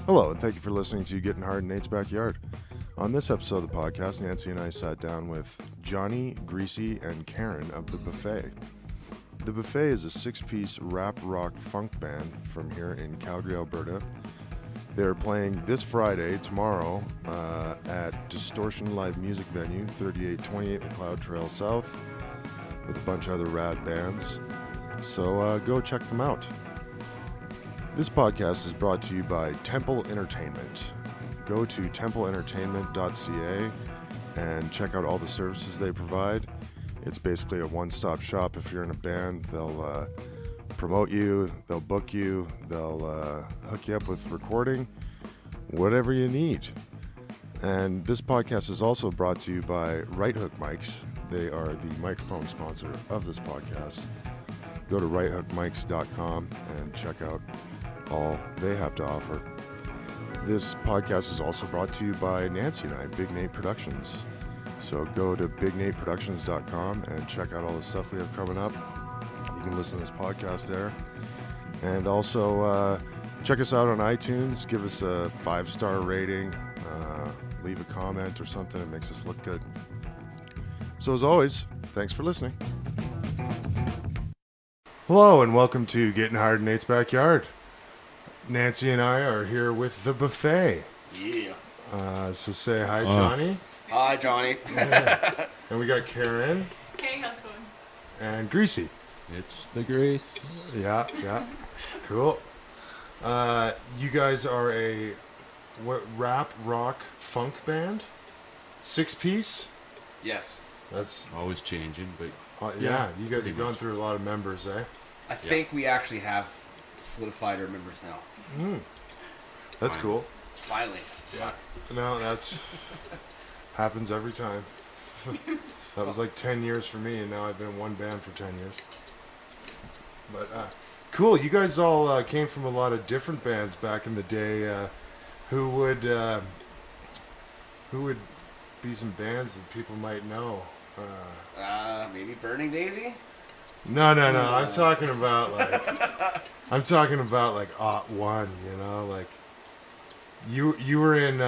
Hello, and thank you for listening to Gettin Hard in Nate's Backyard. On this episode of the podcast, Nancy and I sat down with Johnny, Greasy, and Karen of The Buffet. The Buffet is a six-piece rap rock funk band from here in Calgary, Alberta. They're playing this Friday, tomorrow, at Distortion live music venue, 3828 McLeod Trail South, with a bunch of other rad bands. So go check them out. This podcast is brought to you by Temple Entertainment. Go to templeentertainment.ca and check out all the services they provide. It's basically a one-stop shop. If you're in a band, they'll promote you, they'll book you, they'll hook you up with recording, whatever you need. And this podcast is also brought to you by Right Hook Mics. They are the microphone sponsor of this podcast. Go to righthookmics.com and check out all they have to offer. This podcast is also brought to you by Nancy and I, Big Nate Productions. So go to bignateproductions.com and check out all the stuff we have coming up. You can listen to this podcast there. And also check us out on iTunes. Give us a 5-star rating. Leave a comment or something. It makes us look good. So as always, thanks for listening. Hello and welcome to Gettin Hard in Nate's Backyard. Nancy and I are here with The Buffet. Yeah. So say hi, Johnny. Hi, Johnny. Yeah. And we got Karen. Hey, how's it going? And Greasy. It's the Grease. Yeah. Cool. You guys are a rap, rock, funk band? 6-piece? Yes. That's Always changing, but yeah. You guys pretty have gone much. through a lot of members, eh? I think we actually have solidified our members now. That's cool. Finally. Yeah. No, that's happens every time. That was like 10 years for me, and now I've been in one band for 10 years. But cool. You guys all came from a lot of different bands back in the day. Who would be some bands that people might know? Maybe Burning Daisy? No. I'm talking about like '01. You know, like you were in.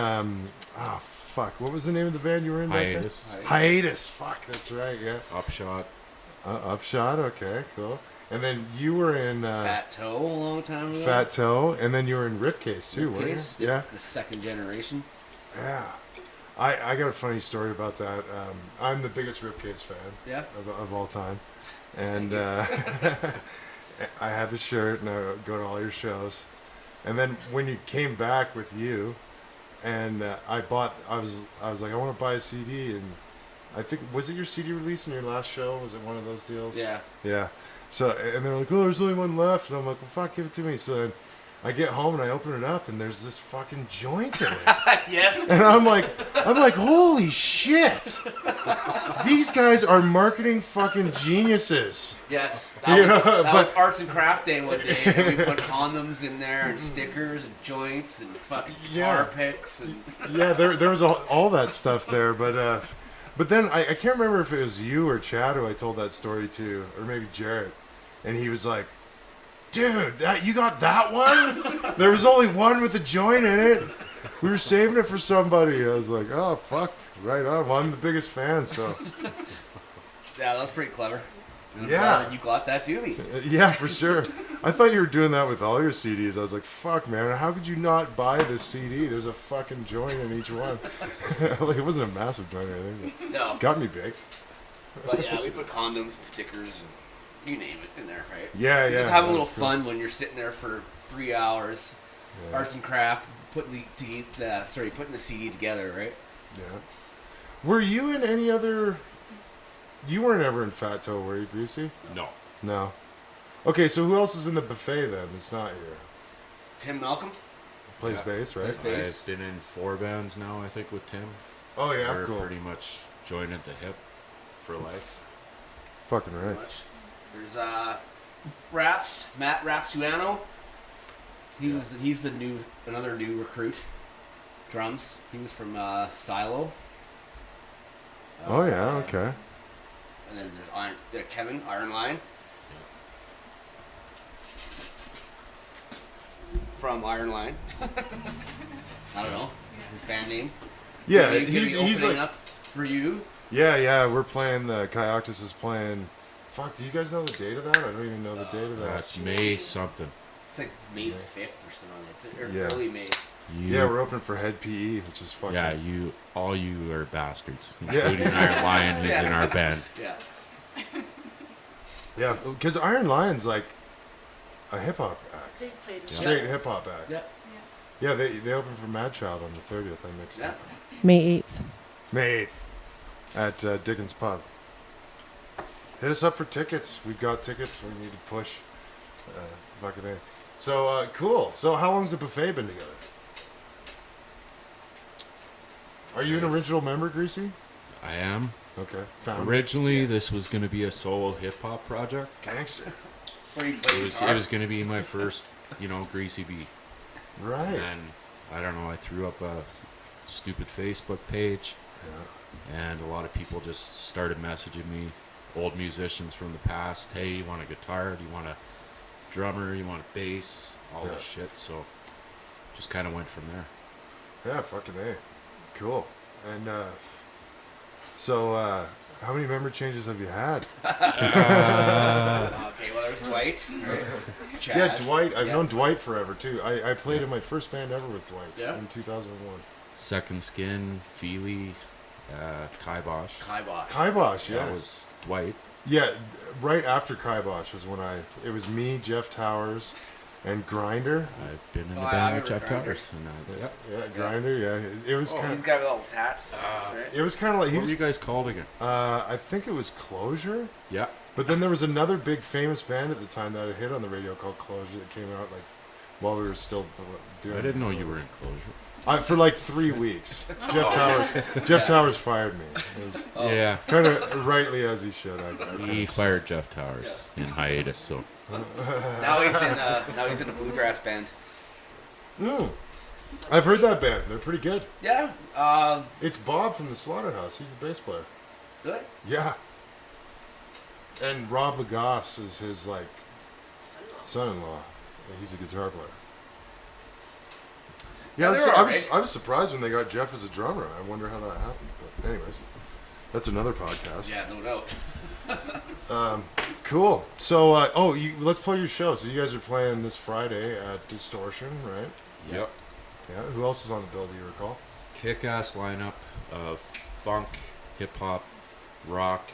What was the name of the band you were in? Hiatus. Back then? Hiatus. Fuck, that's right. Yeah. Upshot. Upshot. Okay, cool. And then you were in Fat Toe a long time ago. Fat Toe, and then you were in Ripcase too, weren't Ripcase, you? Yeah. The second generation. Yeah. I got a funny story about that. I'm the biggest Ripcase fan of all time. And I had the shirt and I go to all your shows. And then when you came back with you, and I was like, I want to buy a CD, and I think, was it your CD release in your last show? Was it one of those deals? Yeah. Yeah. So, and they're like, oh, there's only one left. And I'm like, well, fuck, give it to me. So then I get home and I open it up and there's this fucking joint in it. Yes. And I'm like, holy shit. These guys are marketing fucking geniuses. Yes. That was Arts and Craft Day one day. And we put condoms in there and stickers and joints and fucking guitar picks. And Yeah, there was all that stuff there. But then I can't remember if it was you or Chad who I told that story to, or maybe Jarrett. And he was like, dude, you got that one? There was only one with a joint in it. We were saving it for somebody. I was like, oh, fuck, right on. Well, I'm the biggest fan, so. yeah, that was pretty clever. And I'm Yeah. glad that you got that doobie. Yeah, for sure. I thought you were doing that with all your CDs. I was like, fuck, man, how could you not buy this CD? There's a fucking joint in each one. Like, it wasn't a massive joint or anything. But No. got me baked. But yeah, we put condoms and stickers and you name it in there, right? Yeah. Just have a little that's cool. fun when you're sitting there for 3 hours, arts and craft, putting the CD together, right? Yeah. Were you in any other? You weren't ever in Fat Toe, were you, Greasy? No. Okay, so who else is in the Buffet then? It's not you. Tim Malcolm. Plays bass, right? Plays bass. I've been in 4 bands now, I think, with Tim. Oh yeah, We're cool. pretty much joined at the hip for life. Fucking Pretty right. much. There's Matt Rapsuano. He's another new recruit. Drums. He was from Silo. Oh yeah, okay. And then there's Kevin Iron Line. from Iron Line. I don't know his band name. Yeah, Gonna be he's opening like, up for you. yeah. We're playing. The Kayoctus is playing. Fuck, do you guys know the date of that? I don't even know the date of that. That's May something. It's like May 5th or something. It's Yeah. early May. Yeah, we're open for Head PE, which is fucking. Yeah, all you are bastards, including Iron Lion, who's in our band. Yeah. Yeah, because Iron Lion's like a hip hop act. They played it. Straight hip hop act. Yeah. Yeah, they open for Mad Child on the 30th. I mixed Yeah. it. May 8th. May 8th at Dickens Pub. Hit us up for tickets. We've got tickets. We need to push. Fucking A. So, cool. So, how long's the buffet been together? Are you an original member, Greasy? I am. Okay. Founder. Originally, Yes. this was going to be a solo hip hop project. Gangster. Where you play It was guitar. going to be my first, Greasy beat. Right. And I don't know, I threw up a stupid Facebook page, Yeah. and a lot of people just started messaging me, old musicians from the past. Hey, you want a guitar? Do you want a drummer? You want a bass? All Yeah. this shit. So just kind of went from there. Yeah, fucking A. Cool. And, so, how many member changes have you had? Okay, well, there's Dwight. Right? Chad. Yeah, Dwight. I've Yeah. known Dwight forever, too. I played in my first band ever with Dwight Yeah. in 2001. Second Skin, Feely, Kibosh. Kibosh. Kibosh, yeah. That was Dwight. Yeah, right after Kibosh was when it was me, Jeff Towers, and Grinder. I've been in the Oh, I band with remember Jeff Grinder. Towers. And Yeah, Grinder, yeah. It was Oh, kind he's of, the guy with all the tats. Right? it was kind of like, he what was, were you guys called again? I think it was Closure, Yeah. but then there was another big famous band at the time that had hit on the radio called Closure that came out like while we were still doing I didn't know you were in Closure. for like 3 weeks. Jeff Towers fired me. It was Oh. Yeah. kind of rightly as he should. He fired Jeff Towers in hiatus, so. Now he's in a bluegrass band. I've heard that band. They're pretty good. Yeah. It's Bob from the Slaughterhouse. He's the bass player. Really? Yeah. And Rob Lagasse is his like son-in-law. He's a guitar player. Yeah, they're I alright. was surprised when they got Jeff as a drummer. I wonder how that happened. But anyways, that's another podcast. Yeah, no doubt. Cool. So, let's play your show. So you guys are playing this Friday at Distortion, right? Yep. Yeah. Who else is on the bill? Do you recall? Kick-ass lineup of funk, hip-hop, rock,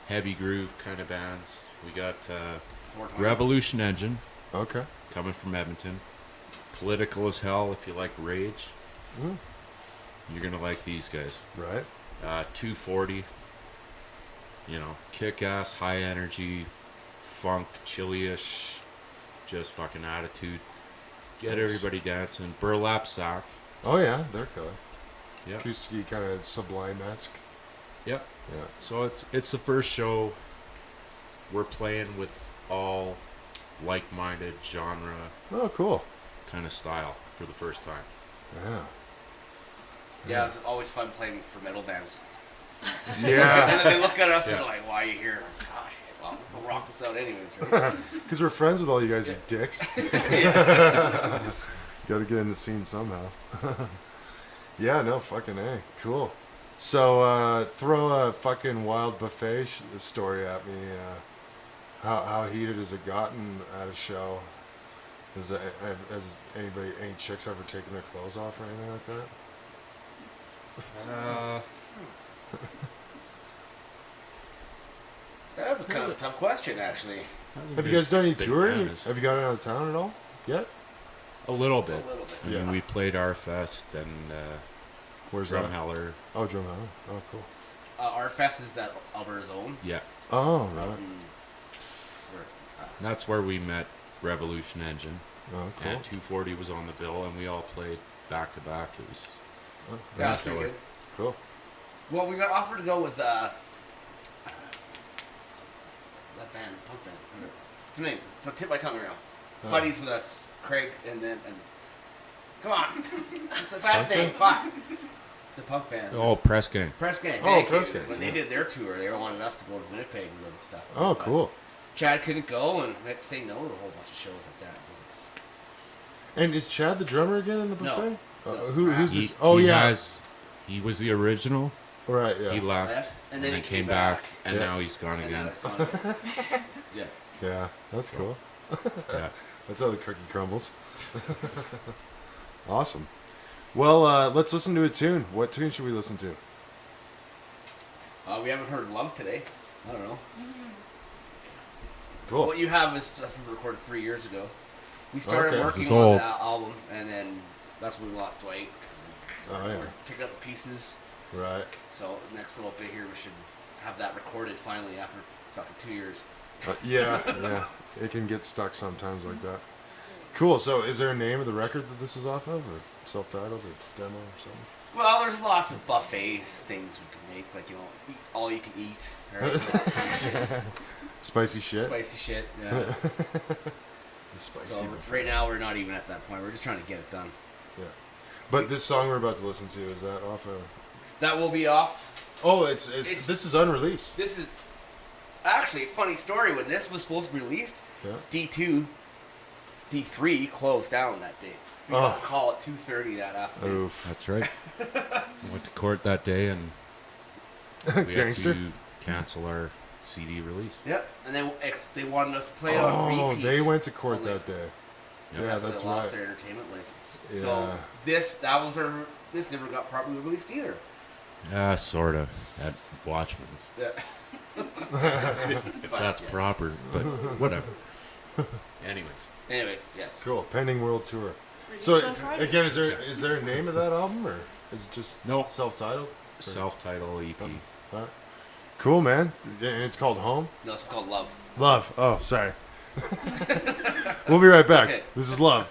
heavy groove kind of bands. We got 420. Revolution Engine Okay. coming from Edmonton. Political as hell if you like Rage. Mm. You're going to like these guys. Right. 240. Kick-ass, high energy, funk, chili-ish, just fucking attitude. Get Nice. everybody dancing. Burlap sack. Oh yeah, they're killer. Yep. Acoustic, kind of Sublime-esque. Yep. Yeah. So it's the first show we're playing with all like-minded genre Oh, cool. kind of style for the first time. Yeah. Yeah, it's always fun playing for metal bands. Yeah. And then they look at us and Yeah. they're like, "Why are you here?" And it's like, "Oh shit, well, we'll rock this out anyways, right?" Because we're friends with all you guys, you Yeah. dicks. Yeah. Got to get in the scene somehow. Yeah, no, fucking A. Cool. So, throw a fucking wild buffet story at me. How heated has it gotten at a show? Has any chicks ever taken their clothes off or anything like that? That's kind of a tough question, actually. Have you guys done any Big touring? band is- Have you gotten out of town at all yet? A little A bit. little bit. I mean, Yeah. we played our fest and Where's that? Drumheller. Oh, Drumheller. Oh, cool. Our fest is at Alberta's own. Yeah. Oh, right. And that's where we met Revolution Engine. Oh, cool. And 240 was on the bill, and we all played back to back. It was Oh, Yeah, that's pretty killer. good. cool. Well, we got offered to go with that band, punk band. What's the name? It's a tip my tongue right now. Oh. Buddies with us, Craig, and come on, it's the last Punk name. Come on. The punk band. oh, press gang. Press Gang. Oh, thank Press you. Gang, When yeah. they did their tour, they wanted us to go to Winnipeg with them and stuff. Oh, But cool. Chad couldn't go, and we had to say no to a whole bunch of shows like that. So it was And is Chad the drummer again in the Buffet? No. Who's He, this? Oh, he yeah. He was the original. Right, yeah. He left, and then he came came back, back, and Yeah. now he's gone and now again. it's gone. Yeah. Yeah, that's cool. Yeah. That's how the cookie crumbles. Awesome. Well, let's listen to a tune. What tune should we listen to? We haven't heard Love today. I don't know. Cool. What you have is stuff we recorded 3 years ago. We started Okay. working This is on old. that album, and then that's when we lost Dwight. So Oh, yeah. we're picking up the pieces. Right. So next little bit here, we should have that recorded finally after fucking 2 years. Yeah. It can get stuck sometimes like that. Cool. So is there a name of the record that this is off of, or self-titled, or demo, or something? Well, there's lots of buffet things we can make, like, you know, eat, all you can eat. Right? Shit. Spicy shit? Spicy shit, yeah. The spicy So buffet. right now we're not even at that point. We're just trying to get it done. Yeah. But this song we're about to listen to, is that off of... That will be off. Oh, it's this is unreleased. This is actually a funny story. When this was supposed to be released, Yeah. D2, D3 closed down that day. We got a call at 2:30 that afternoon. Oof. That's right. Went to court that day, and we had Gangster? to cancel our CD release. Yep. And then they wanted us to play it on repeat. They went to court Only- that day. Yep. Yeah, Because that's they lost right. their entertainment license. Yeah. So this never got properly released either. Sort of. At Watchman's. Yeah. If that's yes. proper, but whatever. Anyways, yes. Cool. Pending world tour. Released So on Friday. again, is there a name of that album, or is it just No. self-titled? Self-title EP. Alright. Cool, man. And it's called Home. No, it's called Love. Love. Oh, sorry. We'll be right back. okay. This is Love.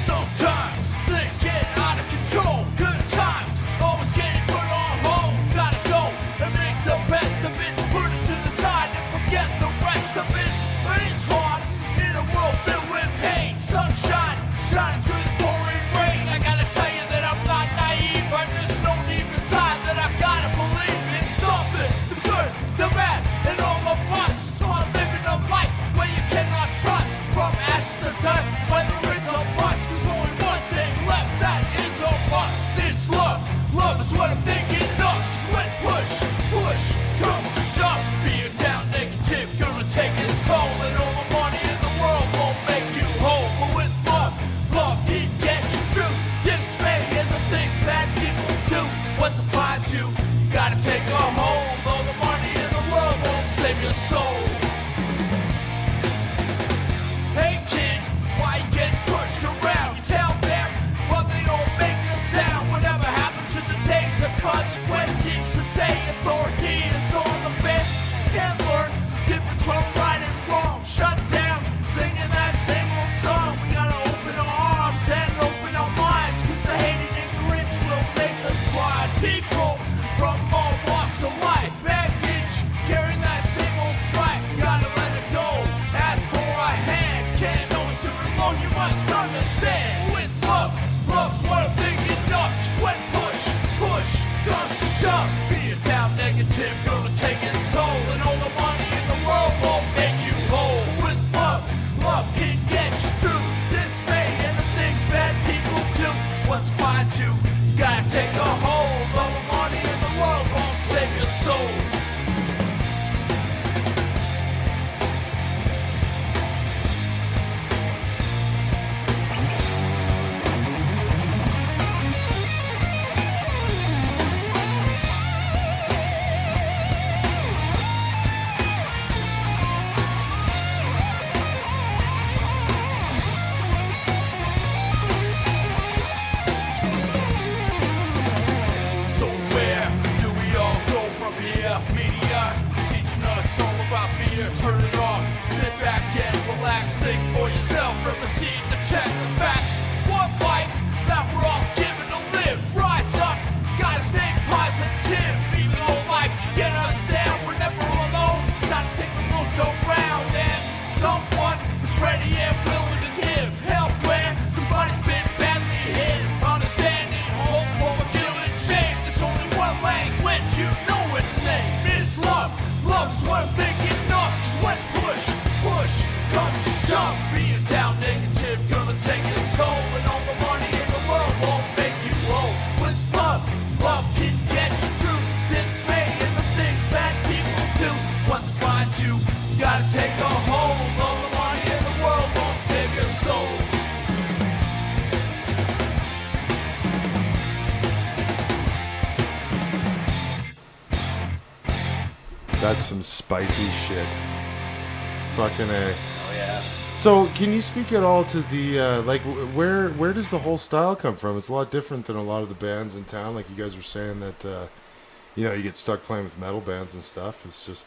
Sometimes things get out of control. Good times always getting put on hold. Gotta go and make the best of it. Put it to the side and forget the rest of it. But it's hard in a world filled with pain. Sunshine shining through the pouring rain. I gotta tell you that I'm not naive. I just know deep inside that I've gotta believe in something. The good, the bad, and all of us. So I'm living a life where you cannot trust. From ash to dust, whether it's a bust, there's only one thing left that is a must. It's love. Love is what I'm thinking of. 'Cause when push comes to shove, being down negative gonna take its toll, and all the money in the world won't make you whole. But with love can get you through dismay and the things bad people do. What defines you? You gotta take a hold. All the money in the world won't save your soul. Hey kid, why you getting pushed around? You tell them, but they don't make a sound. Whatever happened to the days of consequences? Today authority is on the fence. Can't learn the difference from right and wrong. Shut down, singing that same old song. We gotta open our arms and open our minds, 'cause the hate and ignorance will make us blind. People from all walks of life, baggage, carrying that same old strife. You gotta let it go, ask for a hand. Can't always do it alone, you must understand. With love, love's what I'm thinking of. 'Cause when push comes to shove, being down negative gonna take its toll, and all the money in the world won't make you whole. With love can get you through dismay and the things bad people do. Once finds you, you gotta take a hold. All the money in the world won't save your soul. So where do we all go from here? Media teaching us all about fear. Turn it off, sit back and relax. Think for yourself and proceed to check the facts. One life that we're all given to live. Rise up, gotta stay positive. Even though life can get us down, we're never alone. Just gotta take a look around and someone who's ready and willing to give help when somebody's been badly hit. Understand Gotta take a hold. All the money in the world won't save your soul. That's some spicy shit. Fucking A. Oh yeah. So, can you speak at all to the where does the whole style come from? It's a lot different than a lot of the bands in town. Like you guys were saying that, you get stuck playing with metal bands and stuff. It's just,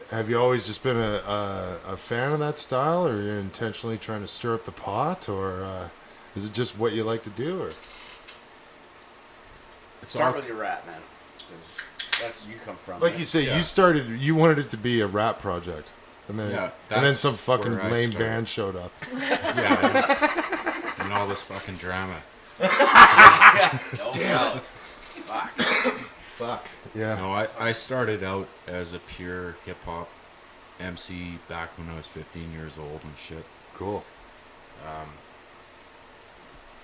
have you always just been a fan of that style, or you're intentionally trying to stir up the pot, or is it just what you like to do? Or Start with your rap, man. 'Cause that's where you come from. like right? you say, Yeah. you wanted it to be a rap project, and then Yeah, and then that's some fucking where I lame started. band showed up. Yeah, and all this fucking drama. Yeah. No doubt. Fuck. Fuck. Yeah. No, I started out as a pure hip hop MC back when I was 15 years old and shit. Cool.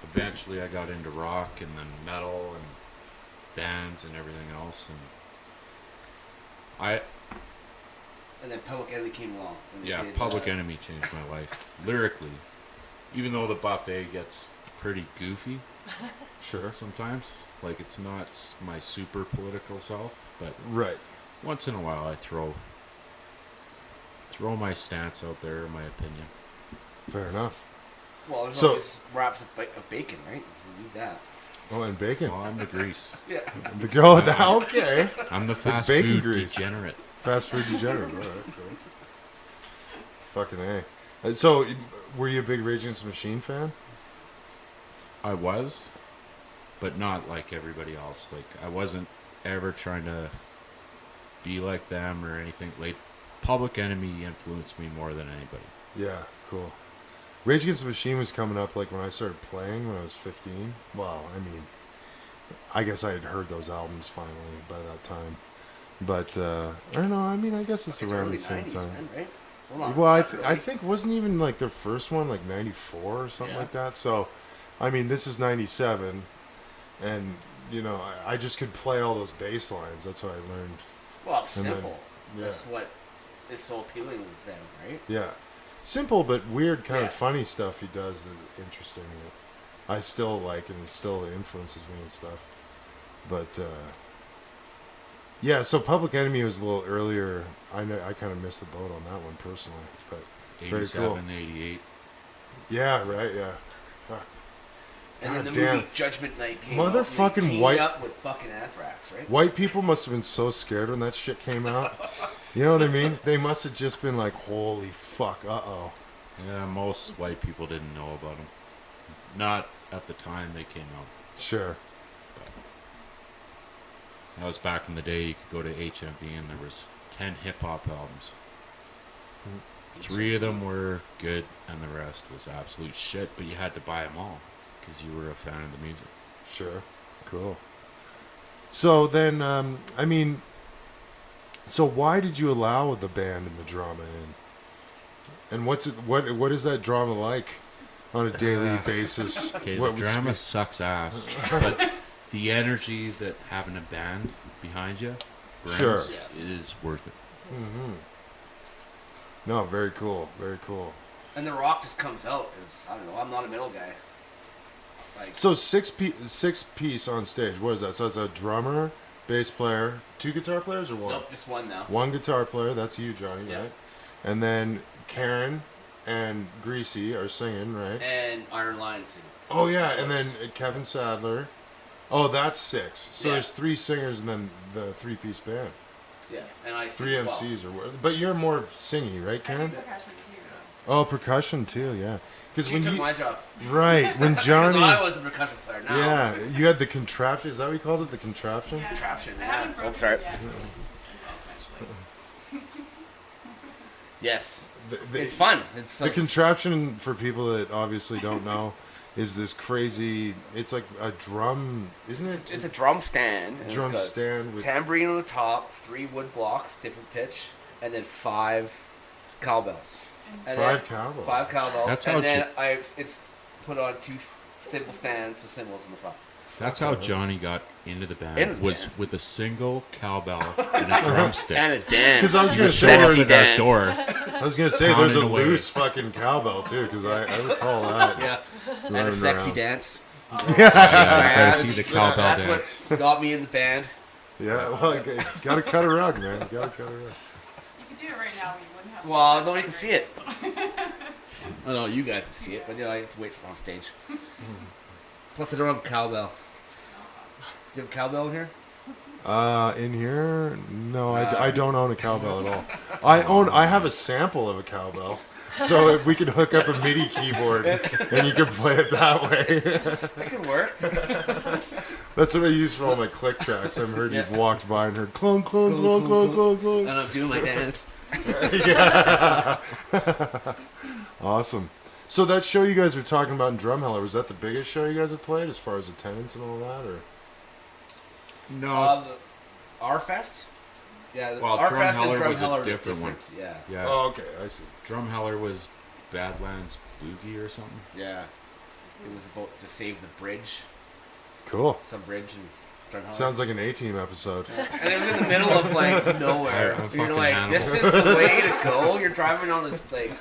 Eventually I got into rock and then metal and bands and everything else, and And then Public Enemy came along. And they did, Public Enemy changed my life lyrically. Even though the buffet gets pretty goofy Sure. sometimes, like it's not my super political self, but Right. once in a while I throw my stance out there, my opinion. Fair enough. Well, there's So- always wraps of bacon, right? You need that. Oh, and bacon. Well, I'm the grease. Yeah. The girl with the okay. I'm the fast bacon food grease. degenerate. Fast food degenerate. All right, cool. Fucking A. So, were you a big Rage Against the Machine fan? I was, but not like everybody else. Like I wasn't ever trying to be like them or anything. Like Public Enemy influenced me more than anybody. Yeah, cool. Rage Against the Machine was coming up like when I started playing when I was 15. Well, I mean, I guess I had heard those albums finally by that time. But, I don't know, I mean, I guess it's around early the same 90s, time. man, right? Hold on. Well, I Really? think wasn't even like their first one like 94 or something Yeah. like that. So, I mean, this is 97, and I just could play all those bass lines. That's what I learned. Well, it's and then- simple. yeah. That's what is so appealing with them, right? Yeah, simple but weird, kind Yeah. of funny stuff he does is interesting. That I still like and it still influences me and stuff. But yeah, so Public Enemy was a little earlier. I know I kind of missed the boat on that one personally, but very 87, cool. 88. Yeah, right, yeah. Fuck. And then God the damn. movie Judgment Night came out. and Motherfucking they teamed white- up with fucking Anthrax, right? White people must have been so scared when that shit came out. You know what I mean? They must have just been like, holy fuck, uh-oh. Yeah, most white people didn't know about them. Not at the time they came out. Sure. That was back in the day. You could go to HMV and there was 10 hip hop albums. 3 of them were good, and the rest was absolute shit. But you had to buy them all because you were a fan of the music. Sure. Cool. So then, I mean, so why did you allow the band and the drama in? And what is that drama like on a daily basis? Okay, What the was- drama sucks ass, but the energy that having a band behind you brings Sure. Yes. is worth it. Mm-hmm. No, very cool. Very cool. And the rock just comes out because, I don't know, I'm not a metal guy. Like, So six piece on stage. What is that? So it's a drummer, bass player, 2 guitar players, or one? nope, just one now. 1 guitar player. That's you, Johnny, Yeah. right? And then Karen and Greasy are singing, right? And Iron Lion singing. Oh yeah, So and then it's- Kevin Sadler. Oh, that's 6. So Yeah. there's 3 singers and then the 3-piece band. Yeah, and I sing 3 as well. MCs or what? But you're more singy, right, I do Karen? percussion too. Oh, percussion too, yeah. Because She when took you my job. right when Because Johnny, I was a percussion player now. yeah, you had the contraption. Is that what you called it? The contraption? Yeah. Contraption, I yeah. haven't Oh, broken sorry. it yet. Actually. Yes. The- It's fun. It's The like, contraption, for people that obviously don't know, is this crazy. It's like a drum, isn't it? it's a drum stand. and drum it's got stand with tambourine on the top, 3 wood blocks, different pitch, and then 5 cowbells. And 5 cowbells. 5 cowbells. That's how and then it's put on 2 cymbal stands with cymbals on the top. That's how Johnny got into the band. Into the was band. with a single cowbell and a drumstick. And a dance. 'Cause I was gonna A say, sexy At that dance. door. I was gonna say there's a Pounding away. loose fucking cowbell too, because I recall that. Yeah. And a Running sexy around. dance. Yeah, you gotta see the cowbell That's dance. what got me in the band. Yeah, well, you gotta cut a rug, man. You gotta cut a rug. You could do it right now. You wouldn't have. Well, nobody can see it. I don't know, you guys can see it, but I have to wait for it on stage. Plus, I don't have a cowbell. Do you have a cowbell in here? In here, no, I don't own a cowbell at all. I have a sample of a cowbell, so if we could hook up a MIDI keyboard and you could play it that way. That could work. That's what I use for all my click tracks. I've heard Yeah. you've walked by and heard clunk, clunk, Clunk, clunk, clunk, clunk, clunk, And I'm doing my dance. Awesome. So that show you guys were talking about in Drumheller, was that the biggest show you guys have played as far as attendance and all that, or? No. The R-Fest? Yeah, the Well, R-Fest and Drumheller was a Drumheller are different different. Yeah. yeah. Oh, okay, I see. Drumheller was Badlands Boogie or something. Yeah. It was about to save the bridge. Cool. Some bridge in Drumheller. Sounds like an A-Team episode. And it was in the middle of like nowhere. I'm You're fucking like, Hannibal. this is the way to go. You're driving on this like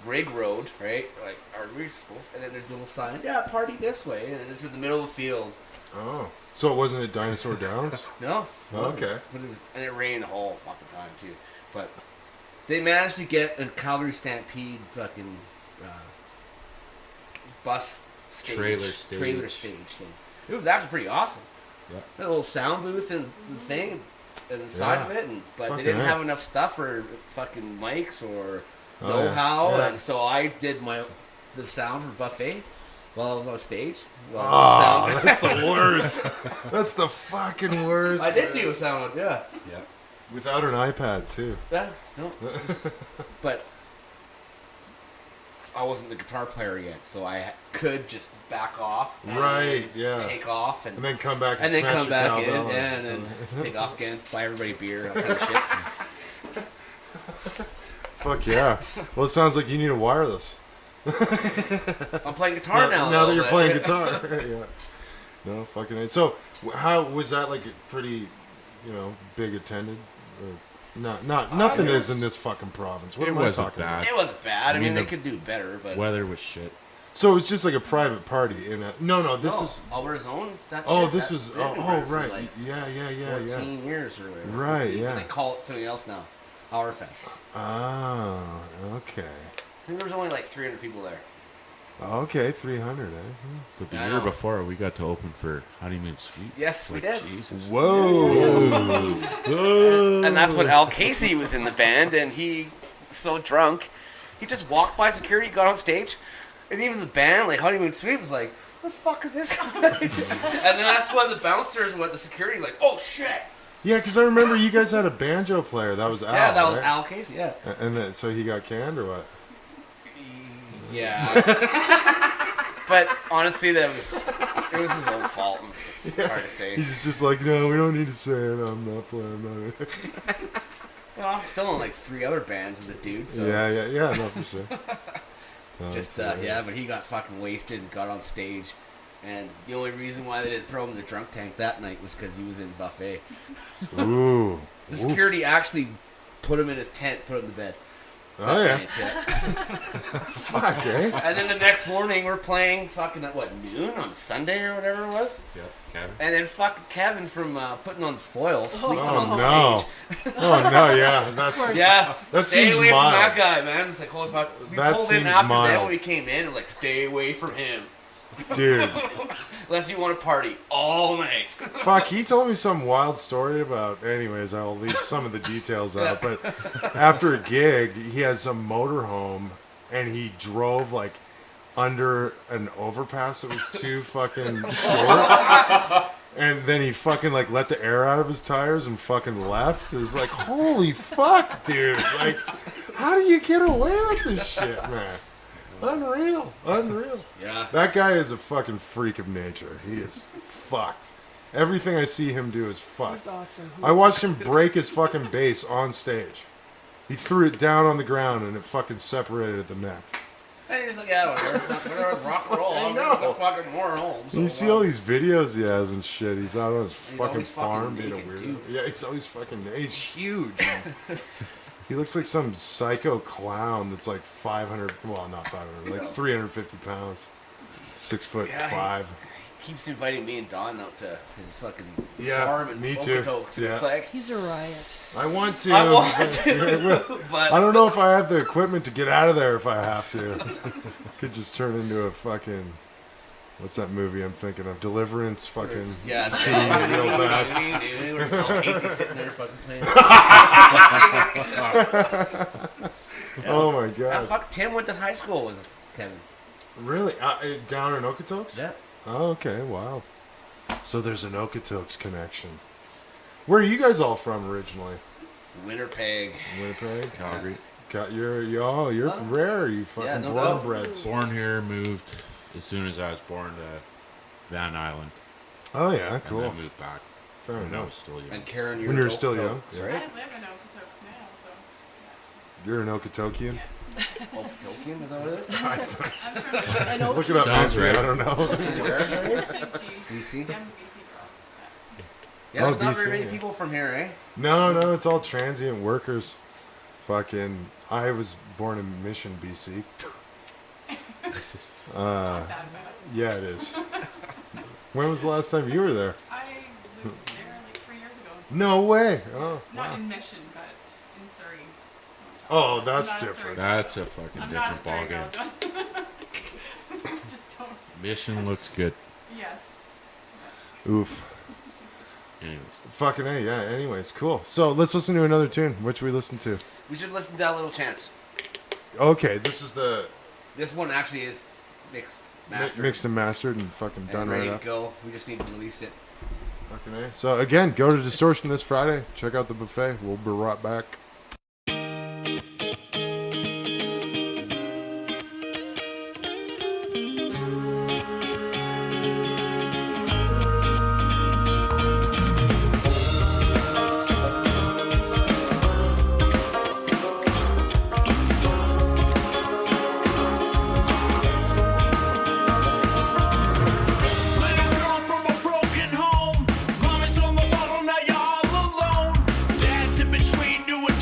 rig road, right? Like, are we supposed? And then there's a little sign, yeah, party this way, and it's in the middle of the field. Oh. So it wasn't at Dinosaur Downs? No. it wasn't. Okay. But it was, and it rained the whole fucking time too. But they managed to get a Calgary Stampede fucking bus stage, trailer stage thing. It was actually pretty awesome. Yeah. That little sound booth and the thing, and the side of Yeah. it, but Fucking they didn't heck. have enough stuff or fucking mics or Oh, know-how, yeah. and so I did the sound for Buffet while I was on stage. Well, Oh, the sound. that's the worst. That's the fucking worst. I did do a sound, yeah. Yeah. Without an iPad, too. Yeah, no. But I wasn't the guitar player yet, so I could just back off. And Right, yeah. Take off And then come back and, and then smash come your back in, cowbell and then take off again, buy everybody beer, that kind of shit. Fuck yeah. Well, it sounds like you need a wireless. I'm playing guitar now. Now that though, you're but- playing guitar. Yeah. No, fucking A. So, how was that like a pretty, big attended? Or nothing it is was- in this fucking province. What It am I wasn't talking bad. about? It wasn't bad. I mean, they the could do better, but Weather was shit. So it's just like a private party in a. No, this no, is. Alberta's own. That Oh, shit, this that- was. they've been Oh, around for right. like Yeah. 14 years or whatever. Right, 15, yeah. But they call it something else now. Our Fest. Oh, okay. I think there was only like 300 people there. Okay, 300, eh? But the I year know. before, we got to open for Honeymoon Suite. Yes, we did. Jesus. Whoa. Whoa. And that's when Al Casey was in the band, and he so drunk, he just walked by security, got on stage, and even the band, like Honeymoon Suite, was like, "What the fuck is this guy?" And then that's when the bouncers went, the security's like, "Oh shit!" Yeah, because I remember you guys had a banjo player. That was Al. Yeah, that was right? Al Casey. Yeah. And then, so he got canned or what? Yeah. But honestly, it was his own fault. It's hard to say. He's just like, no, we don't need to say it. I'm not playing. Well, I'm still in like 3 other bands with the dude, so Yeah, no, for sure. No, just it's, yeah. But he got fucking wasted and got on stage, and the only reason why they didn't throw him in the drunk tank that night was because he was in Buffet. Ooh. The security actually put him in his tent, put him to bed. Oh, that yeah. night, yeah. Fuck, eh? And then the next morning we're playing fucking at what, noon on Sunday or whatever it was. Yeah, Kevin. And then fucking Kevin from putting on foil sleeping Oh, on the no. stage. Oh, no, yeah. That's, Yeah, That stay seems away mild. from that guy, man. It's like, holy fuck. We That pulled in seems after that mild. when we came in and like, stay away from him. dude. Unless you want to party all night. Fuck, he told me some wild story about. Anyways, I'll leave some of the details out. But after a gig, he had some motorhome, and he drove like under an overpass that was too fucking short. And then he fucking like let the air out of his tires and fucking left. It was like, holy fuck, dude! Like, how do you get away with this shit, man? Unreal. Yeah. That guy is a fucking freak of nature. He is fucked. Everything I see him do is fucked. He's awesome. I watched him break his fucking bass on stage. He threw it down on the ground and it fucking separated at the neck. And he's like, yeah, whatever, rock and roll. I'm gonna fucking more home. So You see all these videos he has and shit. He's out on his fucking always farm fucking being a naked, weirdo. too. Yeah, he's always fucking. He's huge. He looks like some psycho clown that's like 500. Well, not 500. Like 350 pounds. 6'5". He keeps inviting me and Don out to his fucking Yeah, farm in me too. Okotoks. And Yeah. it's like, He's a riot. I want to. I want to, but I don't know if I have the equipment to get out of there if I have to. Could just turn into a fucking. What's that movie I'm thinking of? Deliverance, fucking. yeah, scene real bad. Casey's sitting there fucking playing. Oh my Ah, god! fuck, Tim went to high school with Kevin. Really? Down in Okotoks? Yeah. Oh, okay. Wow. So there's an Okotoks connection. Where are you guys all from originally? Winnipeg. Winnipeg. Calgary. You're rare. You fucking Yeah, no born doubt. breds. Born here, moved as soon as I was born to Van Island. Oh yeah, And cool. then moved back Fair when I was enough. still young. And Karen, you're When you were still young, Okotoks, yeah. I right? live in Okotoks now, so. You're an Okotokian. Okotokian, is that what it is? I'm from And Look it up, Sounds Nancy, right. I don't know. BC. BC? I'm a BC girl. Yeah, there's Oh, not BC, very many yeah. people from here, eh? No, it's all transient workers. Fucking, I was born in Mission, BC. Not that bad. Yeah, it is. When was the last time you were there? I lived there like 3 years ago. No way. Oh, Not wow. in Mission, but in Surrey. Oh, I'm that's not a different. Surrey That's a girl. fucking I'm not a different Surrey girl. ballgame. Just don't. Mission looks good. Yes. Oof. Anyways, Fucking A, yeah. Anyways, cool. So let's listen to another tune. Which we listen to? We should listen to That Little Chance. Okay, this is the This one actually is mixed, mastered, mixed and mastered and fucking and done ready right to up. go. We just need to release it. Fucking A. So again, go to Distortion this Friday. Check out the buffet. We'll be right back. Little girl from a broken home. Mommy's on the bottle, now you're all alone. Dad's in between doing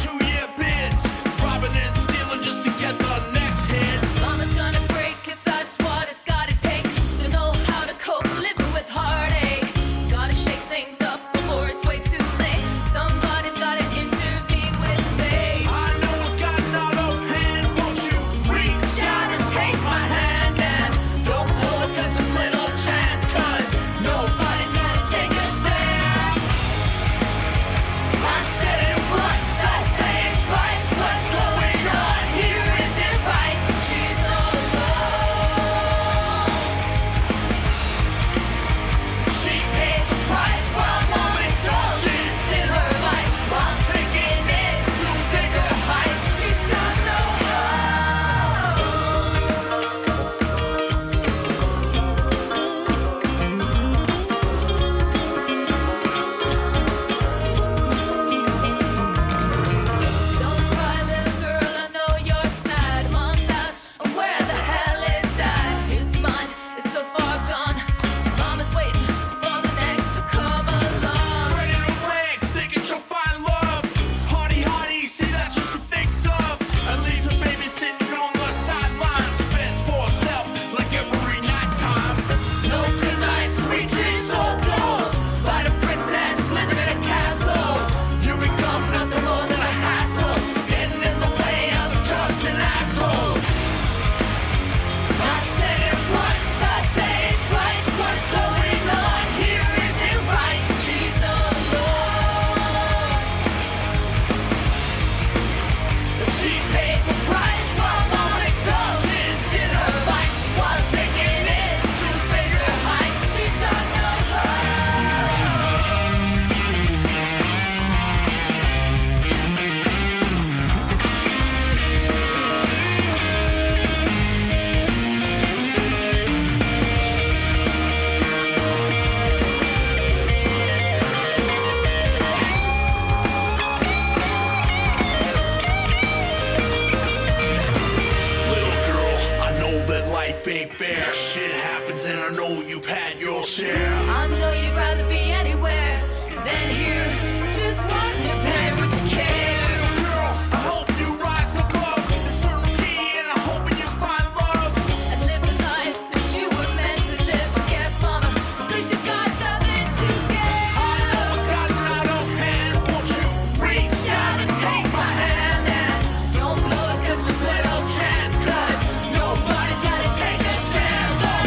ain't fair. Shit happens and I know you've had your share. I know you'd rather be anywhere than here. Just one your parents care. Girl, I hope you rise above uncertainty and I hope you find love. And live the life that you were meant to live. Forget mama, but she's got nothing to give. I know it's gotten out of hand. Won't you reach out and take my hand? And don't blow it 'cause there's little chance. 'Cause nobody's gotta take a stand. But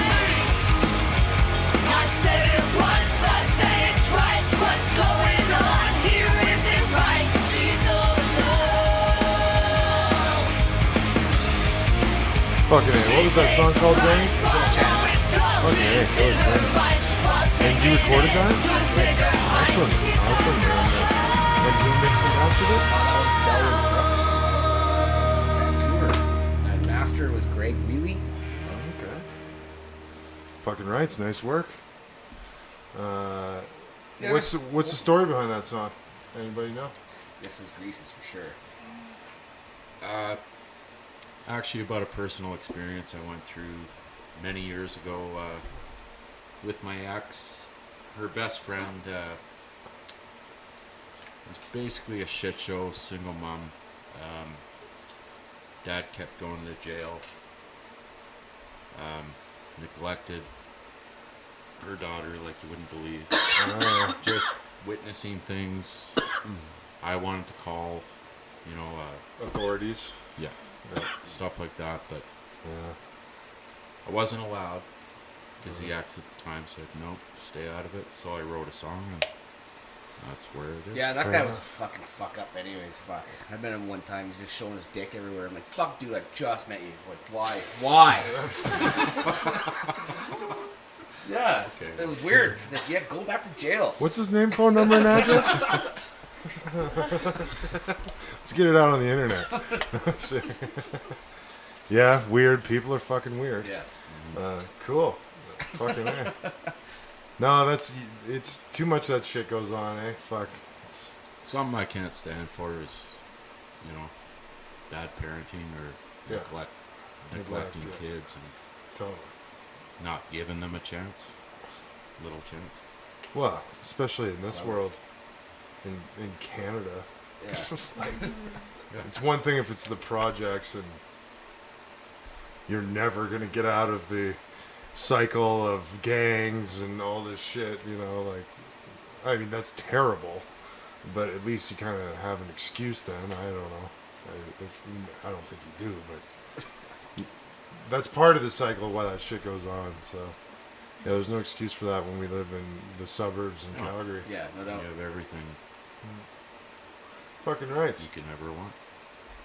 I said it once, I say it twice. What's going on here isn't right. She's all alone. Fucking A. What was that song called, Danny? Okay, And you recorded that? Awesome. Awesome, man. And who mixed and mastered it? That was Delwyn Brooks, Vancouver. And master was Greg Reilly. Oh, okay. Fucking rights. Nice work. What's the story behind that song? Anybody know? This was Grease's for sure. Actually, about a personal experience I went through many years ago with my ex. Her best friend was basically a shit show, single mom. Dad kept going to jail. Neglected her daughter like you wouldn't believe. Just witnessing things. I wanted to call, Authorities. yeah, stuff like that, but Yeah. I wasn't allowed because the ex at the time said, nope, stay out of it. So I wrote a song and that's where it is. Yeah, that Fair guy enough. was a fucking fuck up anyways, fuck. I met him one time, he's just showing his dick everywhere. I'm like, fuck dude, I just met you. Like, why? Why? Yeah, Okay. it was weird. It's like, yeah, go back to jail. What's his name, phone number, and address? Let's get it out on the internet. Yeah, weird. People are fucking weird. Yes. Cool. Fucking A. No, it's too much of that shit goes on, eh? Fuck. It's, Something I can't stand for is, bad parenting or Yeah. neglecting Neglect, kids and totally. not giving them a chance. Little chance. Well, especially in this world, in Canada. Yeah. It's one thing if it's the projects and you're never going to get out of the cycle of gangs and all this shit, I mean, that's terrible, but at least you kind of have an excuse then. I don't know. I don't think you do, but that's part of the cycle of why that shit goes on, so yeah, there's no excuse for that when we live in the suburbs in No. Calgary. Yeah, no You doubt. have everything Fucking you rights. can ever want.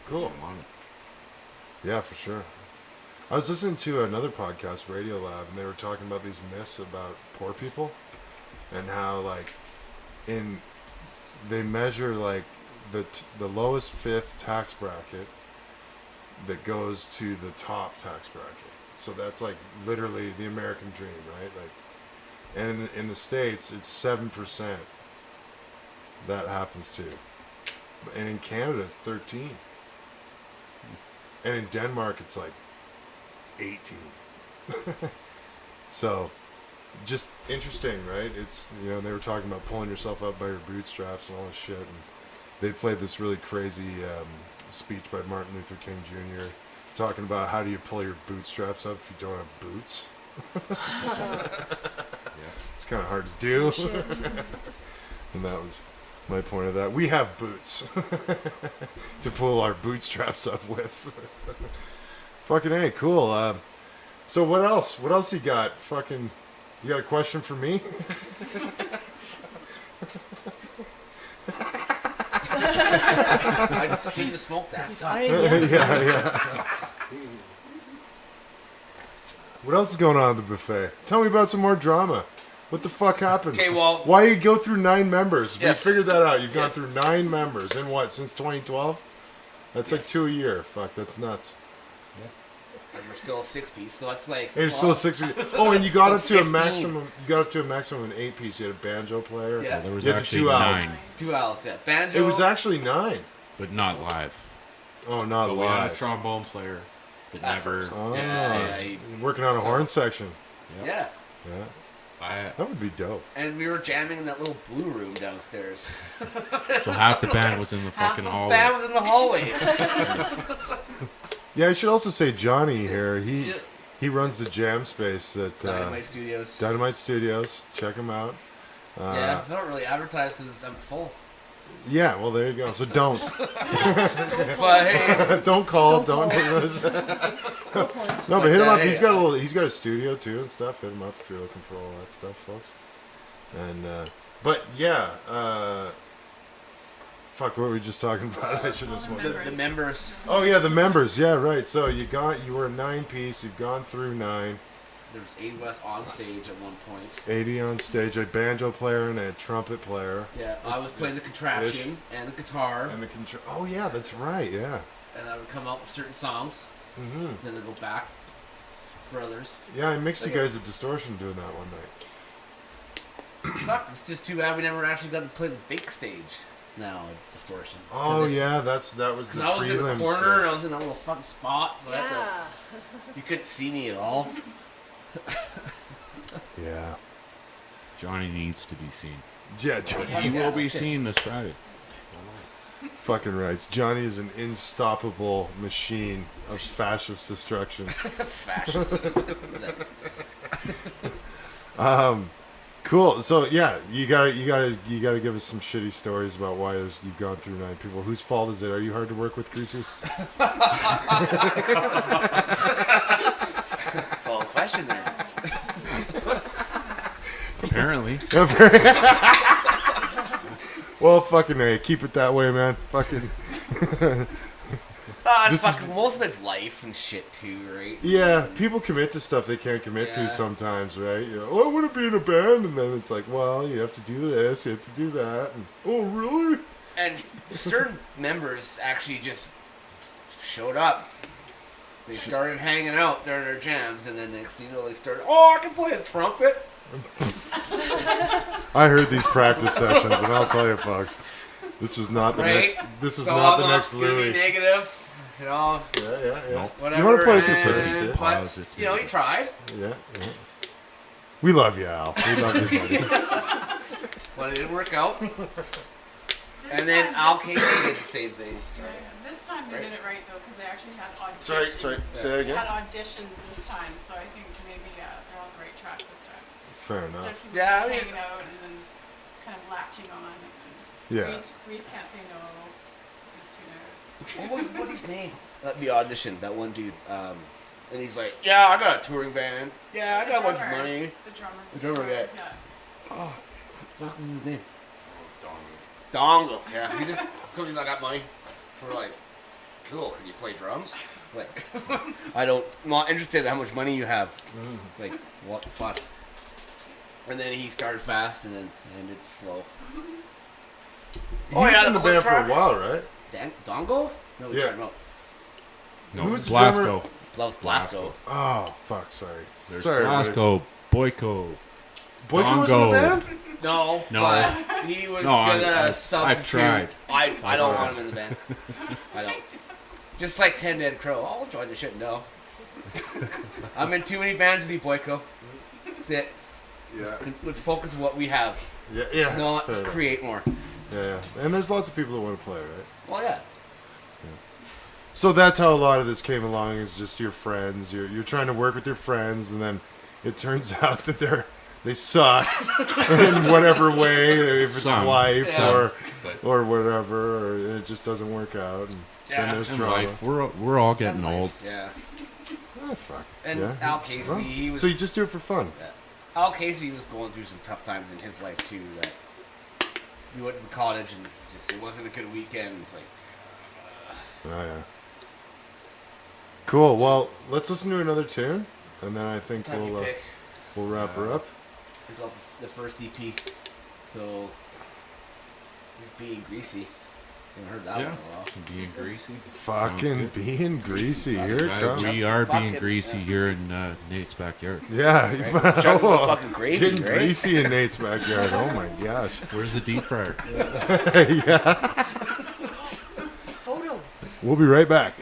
Cool. You want it. Yeah, for sure. I was listening to another podcast, Radio Lab, and they were talking about these myths about poor people and how, they measure, the lowest fifth tax bracket that goes to the top tax bracket. So that's, literally the American dream, right? And in the States, it's 7% that happens to. And in Canada, it's 13. And in Denmark, it's 18. So, just interesting, right? It's, they were talking about pulling yourself up by your bootstraps and all this shit. And they played this really crazy speech by Martin Luther King Jr. talking about how do you pull your bootstraps up if you don't have boots. It's kind of hard to do. And that was my point of that. We have boots to pull our bootstraps up with. Fucking A, cool. So what else? What else you got? Fucking, you got a question for me? I just need to smoke that. Fuck. Yeah. What else is going on at the buffet? Tell me about some more drama. What the fuck happened? Okay, well- Why you go through 9 members? Yes. We figured that out. You've gone Yes. through 9 members. In what, since 2012? That's like 2 a year. Fuck, that's nuts. And we're still a 6-piece, so it's like. And you're still a 6 piece. Oh, and you got That's up to 15. a maximum. You got up to a maximum of an 8 piece. You had a banjo player. Yeah. Well, there was You had the actually 2 owls. 9, 2 owls, yeah. Banjo. It was actually 9. but not live. Oh, not But we had a live. trombone player, but At never. first. Oh, Yeah, working on a so- horn section. Yeah. Yeah, I, that would be dope. And we were jamming in that little blue room downstairs. so half the band was in the Half fucking the hallway. band was in the hallway. Yeah, I should also say Johnny here. Yeah. He runs the jam space at Dynamite Studios. Dynamite Studios. Check him out. Yeah, I don't really advertise because I'm full. Yeah, well, there you go. So don't. But hey, Don't call. Don't Don't. No, but hit him up. He's got a little. He's got a studio too and stuff. Hit him up if you're looking for all that stuff, folks. And but yeah, fuck. What were we just talking about? I should have all the sworn. the members. Oh yeah, the members. Yeah, right. So you were a 9-piece. You've gone through 9. There was 80 West on stage at one point. 80 on stage. A banjo player and a trumpet player. Yeah, I was playing the contraption and the guitar, And the Oh yeah, that's right. Yeah. and I would come up with certain songs. Hmm. Then I'd go back for others. Yeah, I mixed you guys at Distortion doing that one night. Fuck, it's just too bad we never actually got to play the big stage now at Distortion. Oh yeah, that was the Because I was in the prelim corner, stage. and I was in that little fucking spot, so I had to, Yeah. you couldn't see me at all. Yeah. Johnny needs to be seen. Yeah, He Yeah, will be that's it. seen this Friday. fucking rights. Johnny is an unstoppable machine of fascist destruction. Fascist. Nice. Cool. So yeah, you gotta give us some shitty stories about why you've gone through 9 people. Whose fault is it? Are you hard to work with, Greasy? Solid question there. Apparently. Well, fucking A. Keep it that way, man. Fucking. It's This is- fucking, most of it's life and shit too, right? Yeah, people commit to stuff they can't commit to Yeah. sometimes, right? You know, oh, I want to be in a band, and then it's like, well, you have to do this, you have to do that. And, oh, really? And certain members actually just showed up. They started hanging out during their jams, and then next thing you know, they started, oh, I can play the trumpet. I heard these practice sessions, and I'll tell you, folks, this was not the Right? next. This was So not I'm the next gonna Louis. be negative, you know, Yeah. Nope. whatever. You want to play some and- tunes, yeah? But, Positive. you know, he tried, Yeah. We love you, Al. We love you, buddy. but it didn't work out. And then Al Casey did the same thing. Right. This time they Right. did it right though, because they actually had auditions. Sorry. Say that They had again. auditions this time, so I think maybe they're on the right track this time. Fair Instead enough. of people Yeah, just I mean- hanging out and then kind of latching on. And Yeah. Reese can't say no. He's too nervous. What's his name? The audition, that one dude. And he's like, yeah, I got a touring van. Yeah, I got a bunch of Drummer. money. The The drummer. drummer guy. Yeah. Oh, what the fuck was his name? Dongle. Yeah, he just comes. He's like, I got money. We're like, cool. Can you play drums? Like, I'm not interested in how much money you have. Like, what the fuck? And then he started fast and then ended slow. He was in the clip band for a track. while, right? Dongle? No, we Yeah. tried him out. No, Who's the Blasco. drummer? Blasco. Oh, fuck. Sorry. There's Sorry, Blasco, Boyko. Boyko was in the Dongo. band? No, No. but he was No, gonna I've substitute. tried. I don't want him in the band. I don't. Just like 10 Dead Crow. I'll join the shit. No. I'm in too many bands with you, Boyko. That's it. Yeah. Let's focus on what we have. Yeah. Not Fair enough. create more. Yeah. And there's lots of people that want to play, right? Well, yeah. So that's how a lot of this came along, is just your friends. You're trying to work with your friends, and then it turns out that they suck in whatever way, if it's Some. life Yeah. But or whatever, or it just doesn't work out. And Yeah. then there's in drama. life, we're all getting old. Yeah. Ah, fuck. And yeah. Al Casey, Well, he was. so you just do it for fun. Al Casey was going through some tough times in his life too. That we went to the cottage and it wasn't a good weekend. It's like, Oh yeah. Cool. Well, let's listen to another tune, and then I think time you we'll pick. we'll wrap her up. It's off the first EP. So, being greasy. Haven't heard that Yeah, one in a while. some being greasy. Fucking good. being greasy. Greasy, Here it fuck. comes. We Chuck's are a being fucking- greasy yeah. here in Nate's backyard. Yeah. Right. Chuck's a fucking gravy, Getting right? greasy in Nate's backyard. Oh my gosh. Where's the deep fryer? Yeah. Photo. We'll be right back.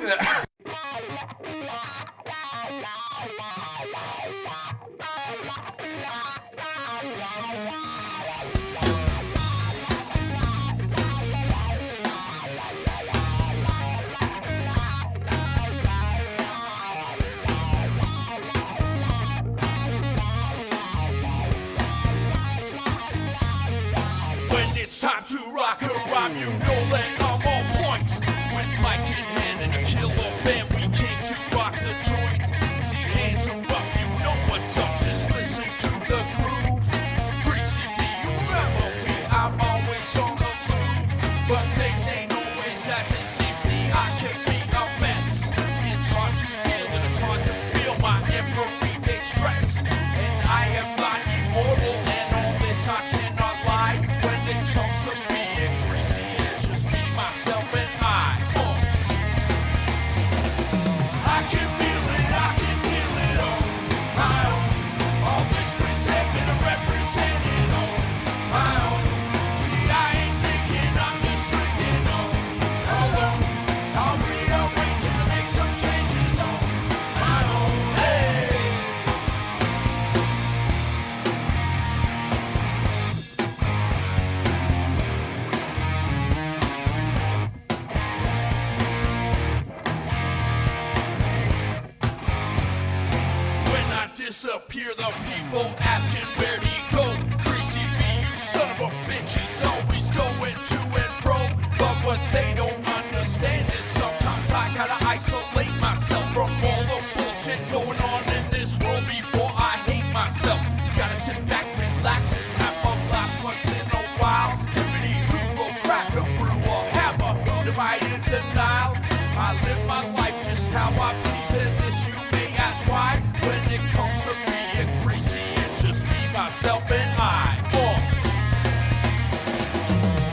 disappear. The people asking where'd he go. Greasy me, you son of a bitch, is always going to and fro. But what they don't understand is sometimes I gotta isolate myself from all the bullshit going on in this world before I hate myself. Gotta sit back, relax, and have a laugh once in a while. Everybody who will crack a brew or have a hoot am I in denial? I live my life just how I please, and this you may ask why. When it comes to being greasy, it's just me, myself, and I.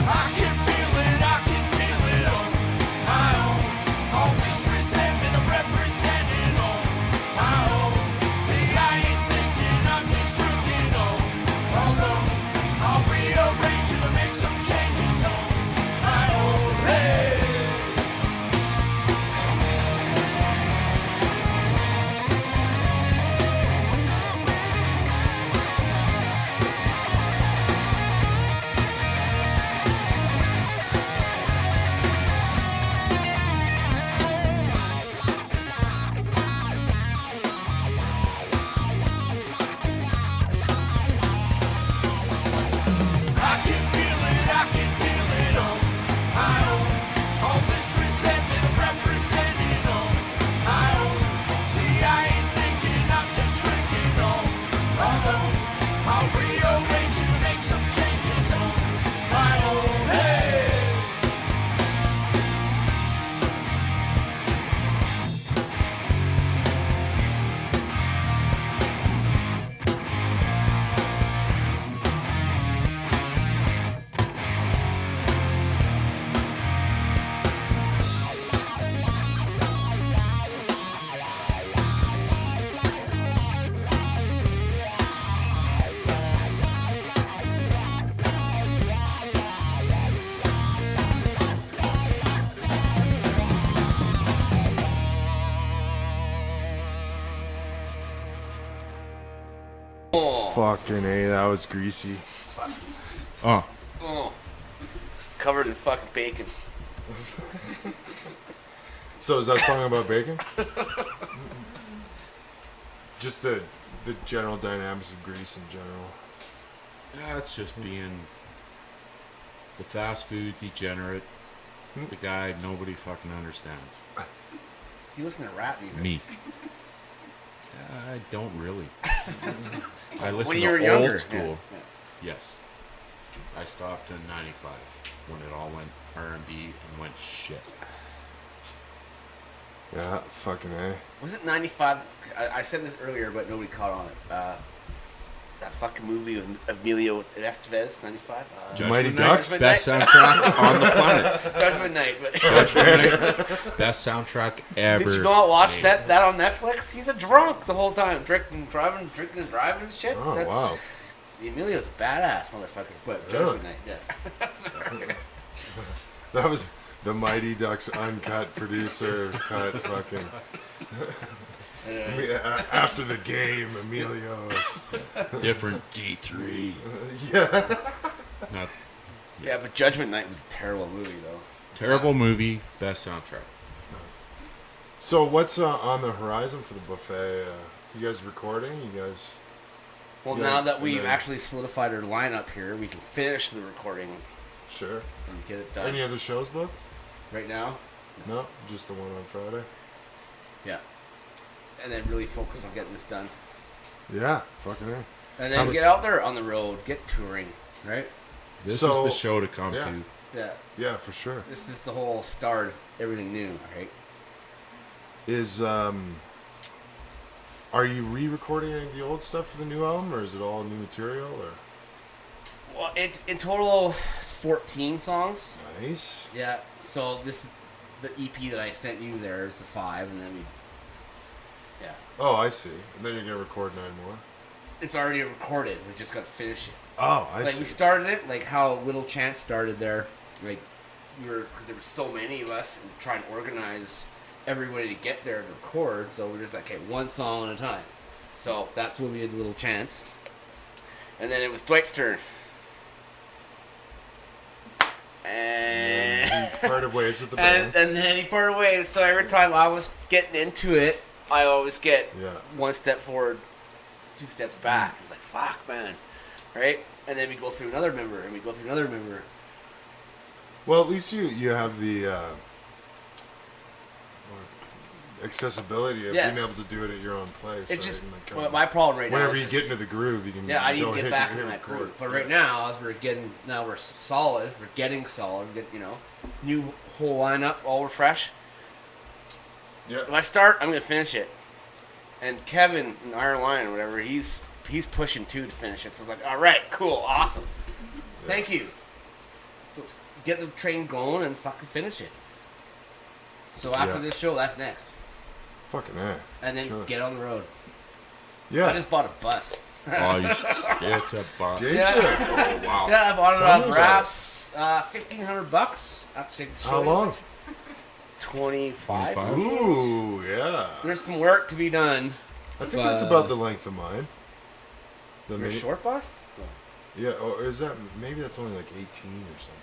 I can feel it on my own. Always resentment, I'm representing on my own. See, I ain't thinking, I'm just drinking on alone. I'll rearrange it and make some changes on my own. Hey. I can feel it on my own. All this resentment I'm representing on my own. See, I ain't thinking, I'm just drinking on alone. I'll rearrange and make some changes on my own. Hey! Fucking A, that was greasy. Oh, Oh. Covered in fucking bacon. So is that song about bacon? Just the general dynamics of grease in general. yeah, it's just being the fast food degenerate, the guy nobody fucking understands. You listen to rap music. Me. I don't really. I listen When you were to younger. old school. Yeah. Yes. I stopped in 95 when it all went R&B and went shit. Yeah, fucking A. Was it 95? I said this earlier, but nobody caught on it. That fucking movie with Emilio Estevez, 95? Mighty Judgment Night? Ducks? Judgment Best Night? soundtrack on the planet. Judgment Night. But Judgment Night, best soundtrack ever. did you not watch made. that on Netflix? He's a drunk the whole time, drinking and driving and shit. Oh, wow. Emilio's a badass motherfucker. But Judgment Night, yeah. Sorry. That was the Mighty Ducks uncut producer cut fucking. After the game, Emilio's. Different D3. Yeah. Not Yeah, but Judgment Night was a terrible movie, though. terrible movie, best soundtrack. So what's on the horizon for the buffet? You guys recording? You guys? Well, Yeah, now that and we've then- actually solidified our lineup here, we can finish the recording Sure. and get it done. Any other shows booked? Right now? No, just the one on Friday. Yeah. And then really focus on getting this done. Yeah, fucking A. And How then was- get out there on the road, get touring, right? This So- is the show to come yeah. to. Yeah. Yeah, for sure. This is the whole start of everything new, right? Is are you re-recording any of the old stuff for the new album, or is it all new material? Or Well, it's in total it's 14 songs. nice. Yeah. So this, the EP that I sent you there is the 5, and then we. Yeah. Oh, I see. And then you're gonna record 9 more. It's already recorded. We just got to finish it. Oh, I Like see. we started it, like how Little Chance started there. Like we were, because there were so many of us, and trying to organize everybody to get there to record. So we're just like, okay, one song at a time. So that's when we did Little Chance, and then it was Dwight's turn. And He parted ways with the band. and then he parted ways. So every time I was getting into it, I always get Yeah. one step forward, 2 steps back. It's like, fuck, man. Right? And then we go through another member, and we go through another member. Well, at least you have the accessibility of Yes. being able to do it at your own place. It's right? just, And, like, well, my problem right now whenever is you just, get into the groove, you can. yeah, I need to don't get hit- back hit in the that chord. groove. But right now, as we're solid, we're getting solid, new whole lineup, all refresh. Yeah. If I start, I'm gonna finish it. And Kevin in Iron Lion or whatever, he's pushing too to finish it. So it's like, all right, cool, awesome, thank you. So let's get the train going and fucking finish it. So after Yeah. this show, that's next, Fucking A. and then Sure. get on the road. Yeah. I just bought a bus. Oh, it's a bus. Did Yeah. you? Oh, wow. Yeah, I bought it Tell off me about Wraps. $1,500. Actually, How long? 25. 25? Ooh, yeah. There's some work to be done. I think that's about the length of mine. The Your mini- short bus? Yeah, or is that maybe that's only like 18 or something?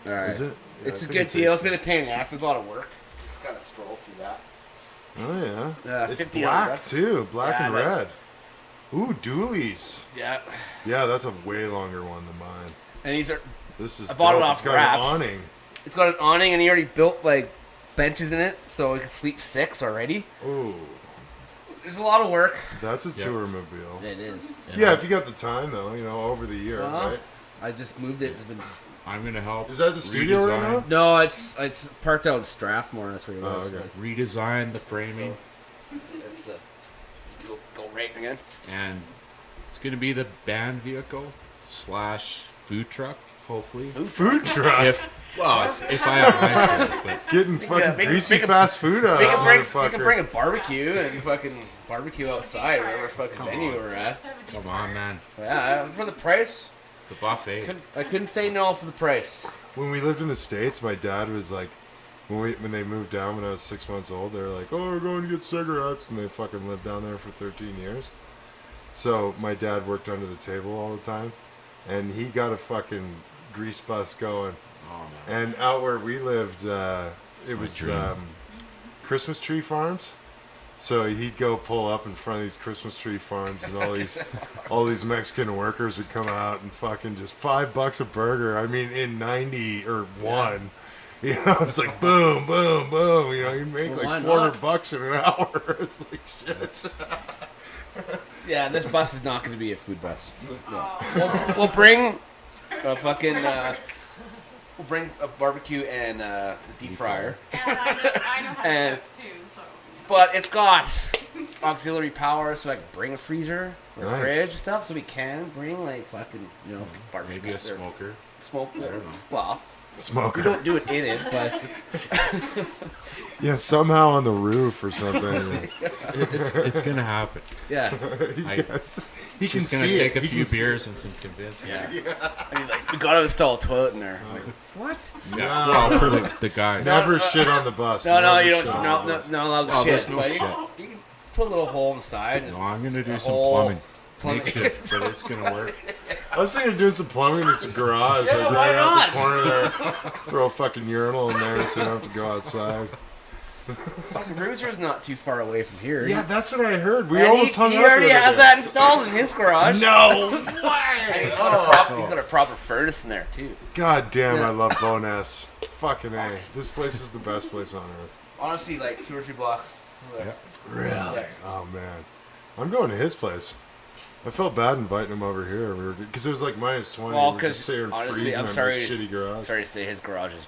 All right. Is it? Yeah, It's I a think good deal. It's 18. been a pain in the ass. It's a lot of work. Just gotta scroll through that. Oh yeah. It's 50 black bucks. too, black Yeah, and that- red. Ooh, dualies. Yeah. Yeah, that's a way longer one than mine. And these are. This is. I bought it dope. off It's got Wraps. an awning. It's got an awning, and he already built like benches in it, so it can sleep 6 already. Ooh, There's a lot of work. that's a Yep. tour mobile. It is. Yeah, if you got the time though, over the year, Well, right? I just moved it. It's been. I'm gonna help. Is that the studio right now? No, it's parked out in Strathmore. That's where it Oh, was. okay. Redesign the framing, It's the go right again. and it's gonna be the band vehicle / food truck. Hopefully, Food truck. if I have my say, but Getting fucking make- greasy make a- fast food out. We can motherfucker. bring a barbecue and fucking barbecue outside, whatever fucking venue we're at. come on, man, Yeah, for the price, the buffet. I couldn't say no for the price. When we lived in the States, my dad was like, when they moved down when I was 6 months old, they were like, oh, we're going to get cigarettes, and they fucking lived down there for 13 years. So my dad worked under the table all the time, and he got a fucking grease bus going. Oh man, And out where we lived, it was dream. Christmas tree farms. So he'd go pull up in front of these Christmas tree farms, and all these Mexican workers would come out and fucking just $5 a burger. I mean, in 90 or 1, it's like boom, boom, boom. You make Well, why like not? $400 in an hour. It's like shit. Yeah, this bus is not going to be a food bus. Yeah. We'll bring a fucking. We'll bring a barbecue and the deep fryer. And I know how to And- cook too, so. But it's got auxiliary power, so I can bring a freezer or Nice. fridge and stuff, so we can bring like fucking barbecue. maybe a or smoker. Smoke. I don't know. Well, Smoker. we don't do it in it, but Yeah, somehow on the roof or something. It's gonna happen. yeah, Yes. He can She's gonna see take it. a He few can see beers and some convincing. yeah. And he's like, we gotta install a toilet in there. I'm like, what? Yeah, No. well, for the guys. Never shit on the bus. No, Never you don't. shit on No, the no, bus. not allowed to Oh, shit. there's no But shit. you can put a little hole in the side. And No, just I'm gonna do a some whole plumbing. plumbing. Makeshift, but it's gonna work. I was thinking of doing some plumbing in this garage. Yeah, like, why right out not? the corner there. Throw a fucking urinal in there so you don't have to go outside. Fucking Bruiser's not too far away from here. Yeah, that's what I heard. We And almost hung he out already the other has day. that installed in his garage. No And he's way! got a proper furnace in there too. God damn, Yeah. I love Boness. Fucking A. This place is the best place on earth. Honestly, like 2 or 3 blocks. from there. Really? Yeah. Oh, man. I'm going to his place. I felt bad inviting him over here. Because it was like -20. Well, we were just because sitting here honestly, freezing I'm in sorry. this shitty garage. I'm sorry to say his garage is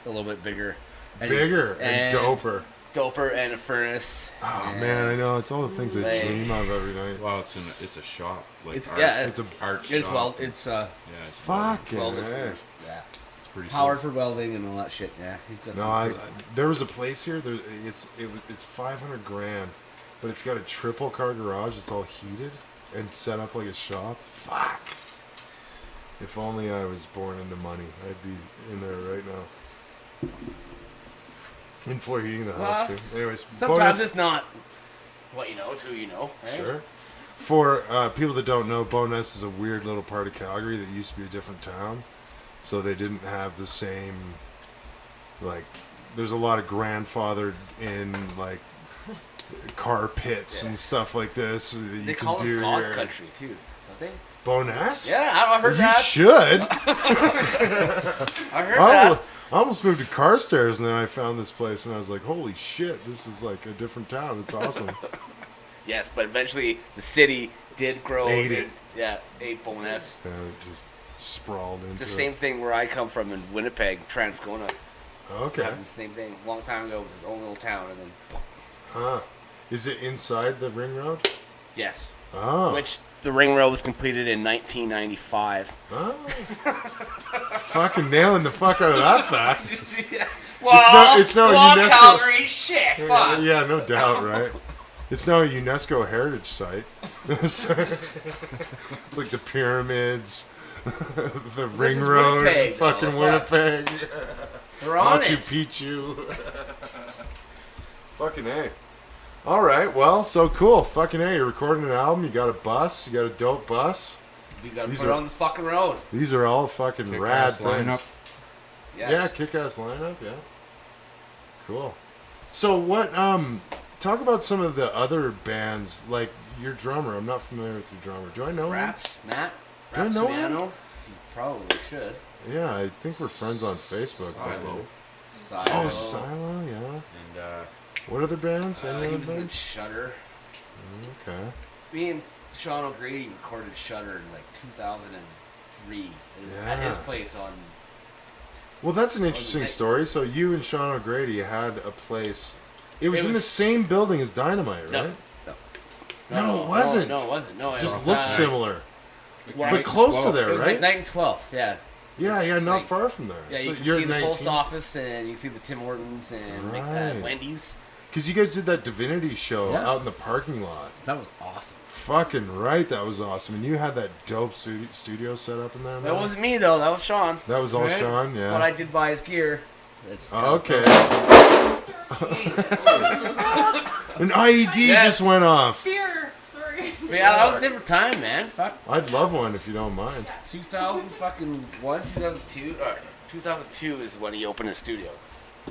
a little bit bigger. And Bigger and doper. Doper and a furnace. Oh, and man, I know. It's all the things I Like- dream of every night. Well, it's a shop. Like It's art, it's a art it's shop. well it's Yeah, it's Fucking welded. A. Yeah, It's pretty powered cool. for welding and all that shit. Yeah, he's got No, some. there was a place here. It's $500 grand, but it's got a triple car garage. It's all heated and set up like a shop. Fuck. If only I was born into money, I'd be in there right now. In floor heating the house Well, too. Anyways, Sometimes bonus. it's not what you know; it's who you know. Right? Sure. For people that don't know, Boness is a weird little part of Calgary that used to be a different town. So they didn't have the same, like, there's a lot of grandfathered in, like, car pits and stuff like this. They call us God's country too, don't they? Bonus? Yeah, I heard You that. should. I heard that. I almost moved to Carstairs, and then I found this place, and I was like, holy shit, this is like a different town. It's awesome. Yes, but eventually the city did grow. Ate it. Yeah, ate Bonus. Yeah, it just sprawled into It's the same thing where I come from in Winnipeg, Transcona. Okay. Happened the same thing. A long time ago, it was his own little town, and then Huh. Is it inside the ring road? yes, Oh. which the ring road was completed in 1995. Oh. Fucking nailing the fuck out of that fact. Well, it's no come on, UNESCO. Calgary, shit, fuck. Yeah, no doubt, right? It's now a UNESCO heritage site. It's like the pyramids, the ring is road, Winnipeg, though, fucking fuck. Winnipeg, They're on Machu it. Picchu. Fucking A. All right, well, so cool. Fucking A, you're recording an album. You got a bus. You got a dope bus. We gotta These put it are- on the fucking road. These are all fucking rad Kick-ass things. lineup. Yes. Yeah, kick-ass lineup. Yeah. Cool. So what? Talk about some of the other bands, like your drummer. I'm not familiar with your drummer. Do I know him? Raps, Matt. Do I Raps know Piano. him? You probably should. Yeah, I think we're friends on Facebook. Silo. Silo. Oh, Silo, yeah. And What other bands? Any He other was in bands? Shudder. Okay. Me and Sean O'Grady recorded Shudder in like 2003. It was at Yeah. his place on. Well, that's an interesting night. story. So you and Sean O'Grady had a place. It was in the was- same building as Dynamite, No, right? no, it wasn't. No, it wasn't. No, It it just was, looked similar, well, but close to Well, there, It was right? like 9 and 12. Yeah. Yeah, It's yeah, not like- far from there. Yeah, So you can you're see at the 19? post office and you can see the Tim Hortons and Right. Wendy's. Because you guys did that Divinity show Yeah. out in the parking lot. That was awesome. Fucking right, that was awesome. And you had that dope studio set up in there, man? That wasn't me though. That was Sean. That was all Right? Sean, yeah. But I did buy his gear. It's Oh, okay. Jesus. An IED Yes. just went off. Fear. Sorry. Yeah, that was a different time, man. Fuck. I'd love one if you don't mind. 2001, 2002. 2002 is when he opened his studio.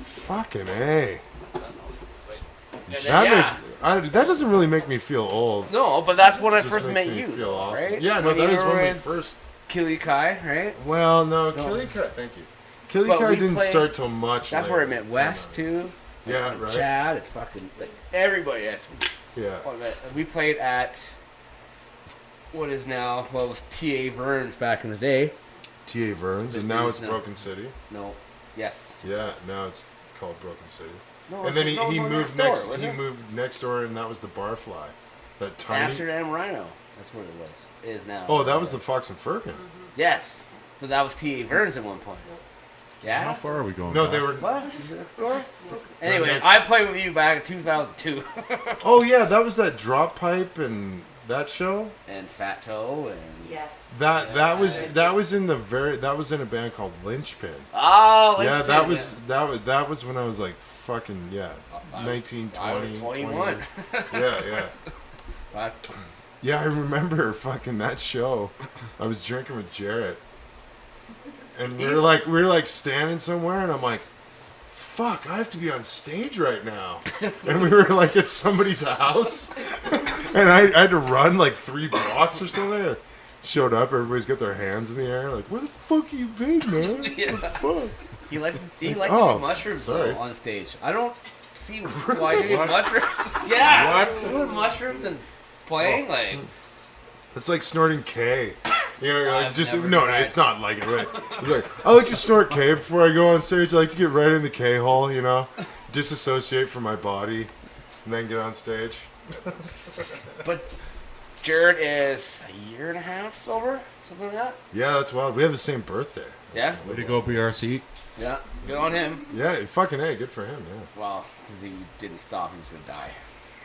Fucking A. And then, That yeah. that doesn't really make me feel old. No, but that's when I Just first makes met me you, feel awesome. right? Yeah, no, When that you is were when we with first. Killy Kai, right? Well, no, No. Killy Kai, thank you. Killy But Kai we didn't played- start till much That's later. where I met Wes too. Yeah, And right. Chad and fucking like everybody. Yes, Yeah. we played at what is now well, it was T.A. Vern's back in the day. T.A. Verns, and But now it it's is now. Broken City. No, yes. Yeah, now it's called Broken City. No, And then it was he on moved door, next. wasn't He it? moved next door, and that was the Barfly, that tiny. Amsterdam Rhino. That's what it was. Is now. Oh, that was the Fox and Firkin. Yes. So that was T.A. Vern's at one point. Yeah. how far are we going? No, back? they were. What? Is it next door? Anyway, next- I played with you back in 2002. Oh yeah, that was that Drop Pipe and that show. and Fat Toe and Yes. That was in a band called Lynchpin. oh, Yeah, Lynchpin, that was when I was like fucking yeah, I was- 19, 20. I was 21. Yeah. But Yeah, I remember fucking that show. I was drinking with Jarrett, and we were like standing somewhere, and I'm like, "Fuck, I have to be on stage right now." And we were like at somebody's house, and I had to run like 3 blocks or something. I showed up, everybody's got their hands in the air, like, "Where the fuck you been, man? Yeah. What the fuck?" he likes to Oh, do mushrooms sorry. though on stage. I don't see why you do mushrooms. Yeah, doing mushrooms and playing like It's like snorting K. You know, you're like, I've just never no, tried. it's not like it, right? It's like, I like to snort K before I go on stage. I like to get right in the K hole, you know, disassociate from my body, and then get on stage. But Jared is a year and a half sober, something like that. Yeah, that's wild. We have the same birthday. Yeah, Way to go, BRC. yeah. Good on him. Yeah, fucking A, good for him. Yeah. Well, because he didn't stop, he was gonna die.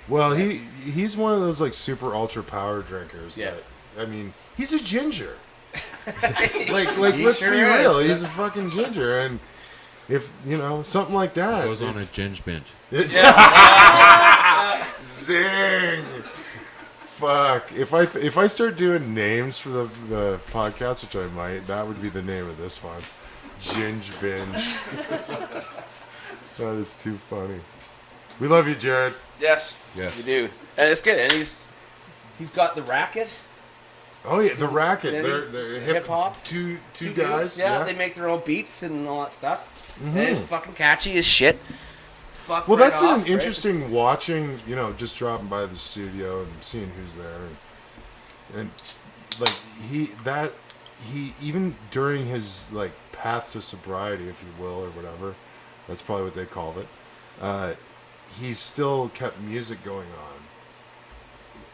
Well, he's one of those like super ultra power drinkers. Yeah. That, I mean, he's a ginger. like He let's sure be is, real. yeah. He's a fucking ginger, and if you know something like that Goes on a if- ginge binge. Zing! Fuck. If I start doing names for the podcast, which I might, that would be the name of this one. Ginge Binge. That is too funny. We love you, Jared. Yes. Yes. You do. And it's good. And he's got the racket. Oh yeah, the Racket. Yeah, They're hip hop. Two Dudes. guys. Yeah, they make their own beats and all that stuff. Mm-hmm. And it's fucking catchy as shit. Fuck Well, right that's been off, interesting watching, just dropping by the studio and seeing who's there, and like he even during his like path to sobriety, if you will, or whatever, that's probably what they called it. He still kept music going on,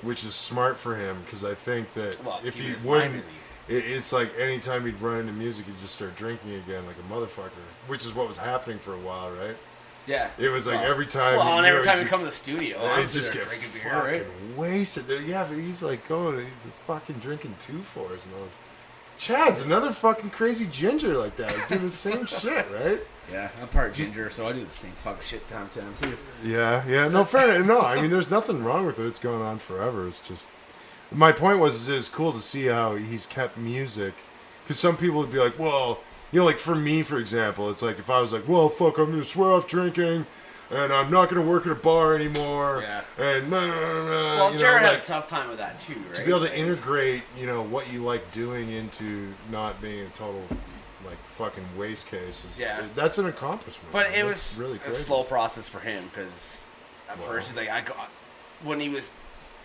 which is smart for him because I think that if he wouldn't, it's like anytime he'd run into music, he'd just start drinking again like a motherfucker, which is what was happening for a while, right? Yeah. It was like every time. Well, and every time you come to the studio, I'm just get drinking beer, fucking right? wasted. Yeah, but he's like he's fucking drinking 2-4s and all this. Chad's another fucking crazy ginger like that. He's doing the same shit, right? Yeah, I'm part ginger, so I do the same fucking shit time to time too. Yeah. No, fair. No, I mean, there's nothing wrong with it. It's going on forever. It's just. My point was, it's cool to see how he's kept music, because some people would be like, well. Like for me, for example, it's like if I was like, well, fuck, I'm going to swear off drinking, and I'm not going to work at a bar anymore, Yeah. and Well, Jared had a tough time with that too, right? to be able to integrate, what you like doing into not being a total, like, fucking waste case, that's an accomplishment. But it That's was really a crazy. slow process for him, because at first he's like, when he was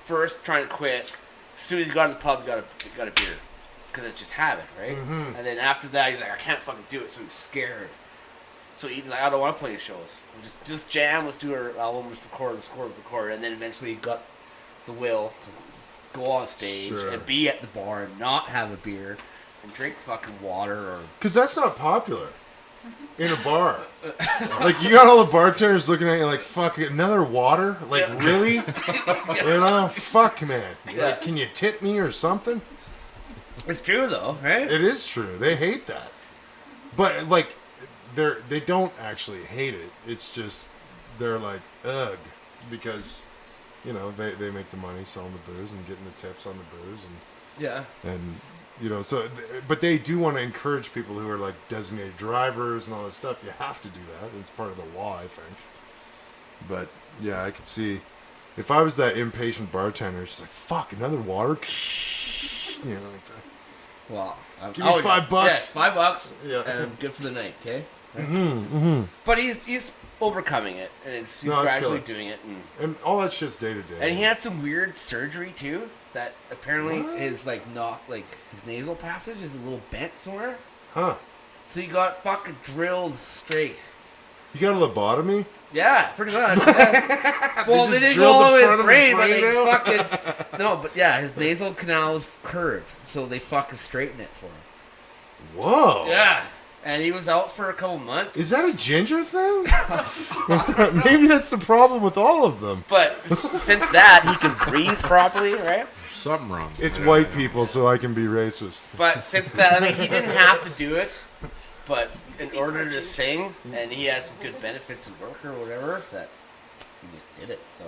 first trying to quit, as soon as he got in the pub, he got a beer. Because it's just habit, right? Mm-hmm. And then after that, he's like, I can't fucking do it, so he was scared. So he's like, I don't want to play any shows. We'll just jam, let's do our album, let's record. And then eventually he got the will to go on stage and be at the bar and not have a beer and drink fucking water or... Because that's not popular in a bar. Like, you got all the bartenders looking at you like, fuck, another water? Like, really? Fuck, man. Like, can you tip me or something? It's true though, right? It is true. They hate that, but like, they don't actually hate it. It's just they're like ugh, because they make the money selling the booze and getting the tips on the booze and so. But they do want to encourage people who are like designated drivers and all this stuff. You have to do that. It's part of the law, I think. But yeah, I could see if I was that impatient bartender, it's like fuck another water, like that. Well, give me $5. Yeah, $5. Yeah. And good for the night, okay? Mm-hmm. But he's overcoming it, and he's gradually doing it, and all that shit's day to day. And he had some weird surgery too. That apparently is like not like his nasal passage is a little bent somewhere. Huh? So he got fucking drilled straight. You got a lobotomy? Yeah, pretty much. Yeah. Well, they didn't go all the way to his brain, but they fucking no. But yeah, his nasal canal was curved, so they fucking straightened it for him. Whoa. Yeah, and he was out for a couple months. Is that a ginger thing? Maybe that's the problem with all of them. But since that, he can breathe properly, right? Something wrong. It's white people, so I can be racist. But since that, I mean, he didn't have to do it. But in order to sing, and he has some good benefits at work or whatever, that he just did it. So,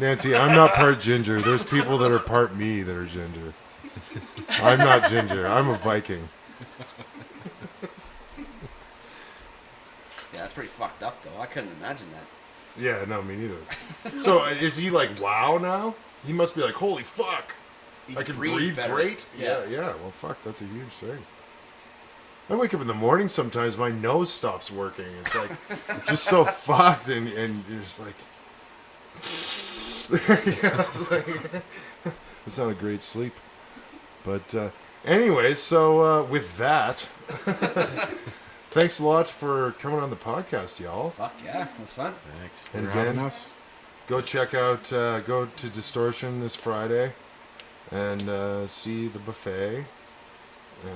Nancy, I'm not part ginger. There's people that are part me that are ginger. I'm not ginger. I'm a Viking. Yeah, that's pretty fucked up, though. I couldn't imagine that. Yeah, no, me neither. So is he like, wow now? He must be like, holy fuck. I can breathe better. Great? Yeah. Well, fuck, that's a huge thing. I wake up in the morning sometimes, my nose stops working. It's like, just so fucked, and you're just like... it's not a great sleep. But anyways, so with that, thanks a lot for coming on the podcast, y'all. Fuck yeah, it was fun. Thanks for And having again, us. go check out, go to Distortion this Friday and see the buffet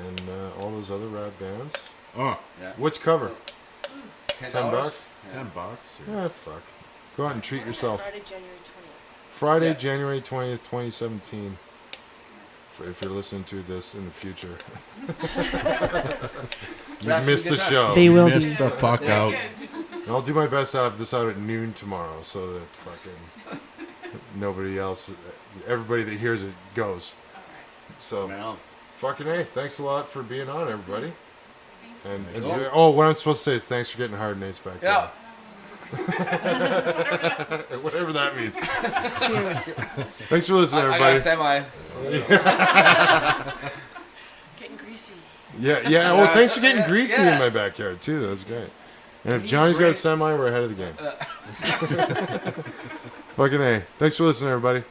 and all those other rad bands. Oh, Yeah. What's cover? $10? $10? Yeah. $10. Or... Yeah, fuck. Go out and treat yourself. Friday, January 20th. Friday, Yeah. January 20th, 2017. If you're listening to this in the future. You That's missed a the good time. show. They will Missed be. the fuck out. And I'll do my best to have this out at noon tomorrow so that fucking nobody else, everybody that hears it goes. So, Well, fucking A, thanks a lot for being on, everybody. And Cool. oh, what I'm supposed to say is thanks for getting hard Nate's back yeah. Whatever that means. Cheers. Thanks for listening, I got a everybody. semi. Getting greasy. Yeah. Well, thanks for getting greasy Yeah. in my backyard too. That was great. And if Johnny's got a semi, we're ahead of the game. Fucking A. Thanks for listening, everybody.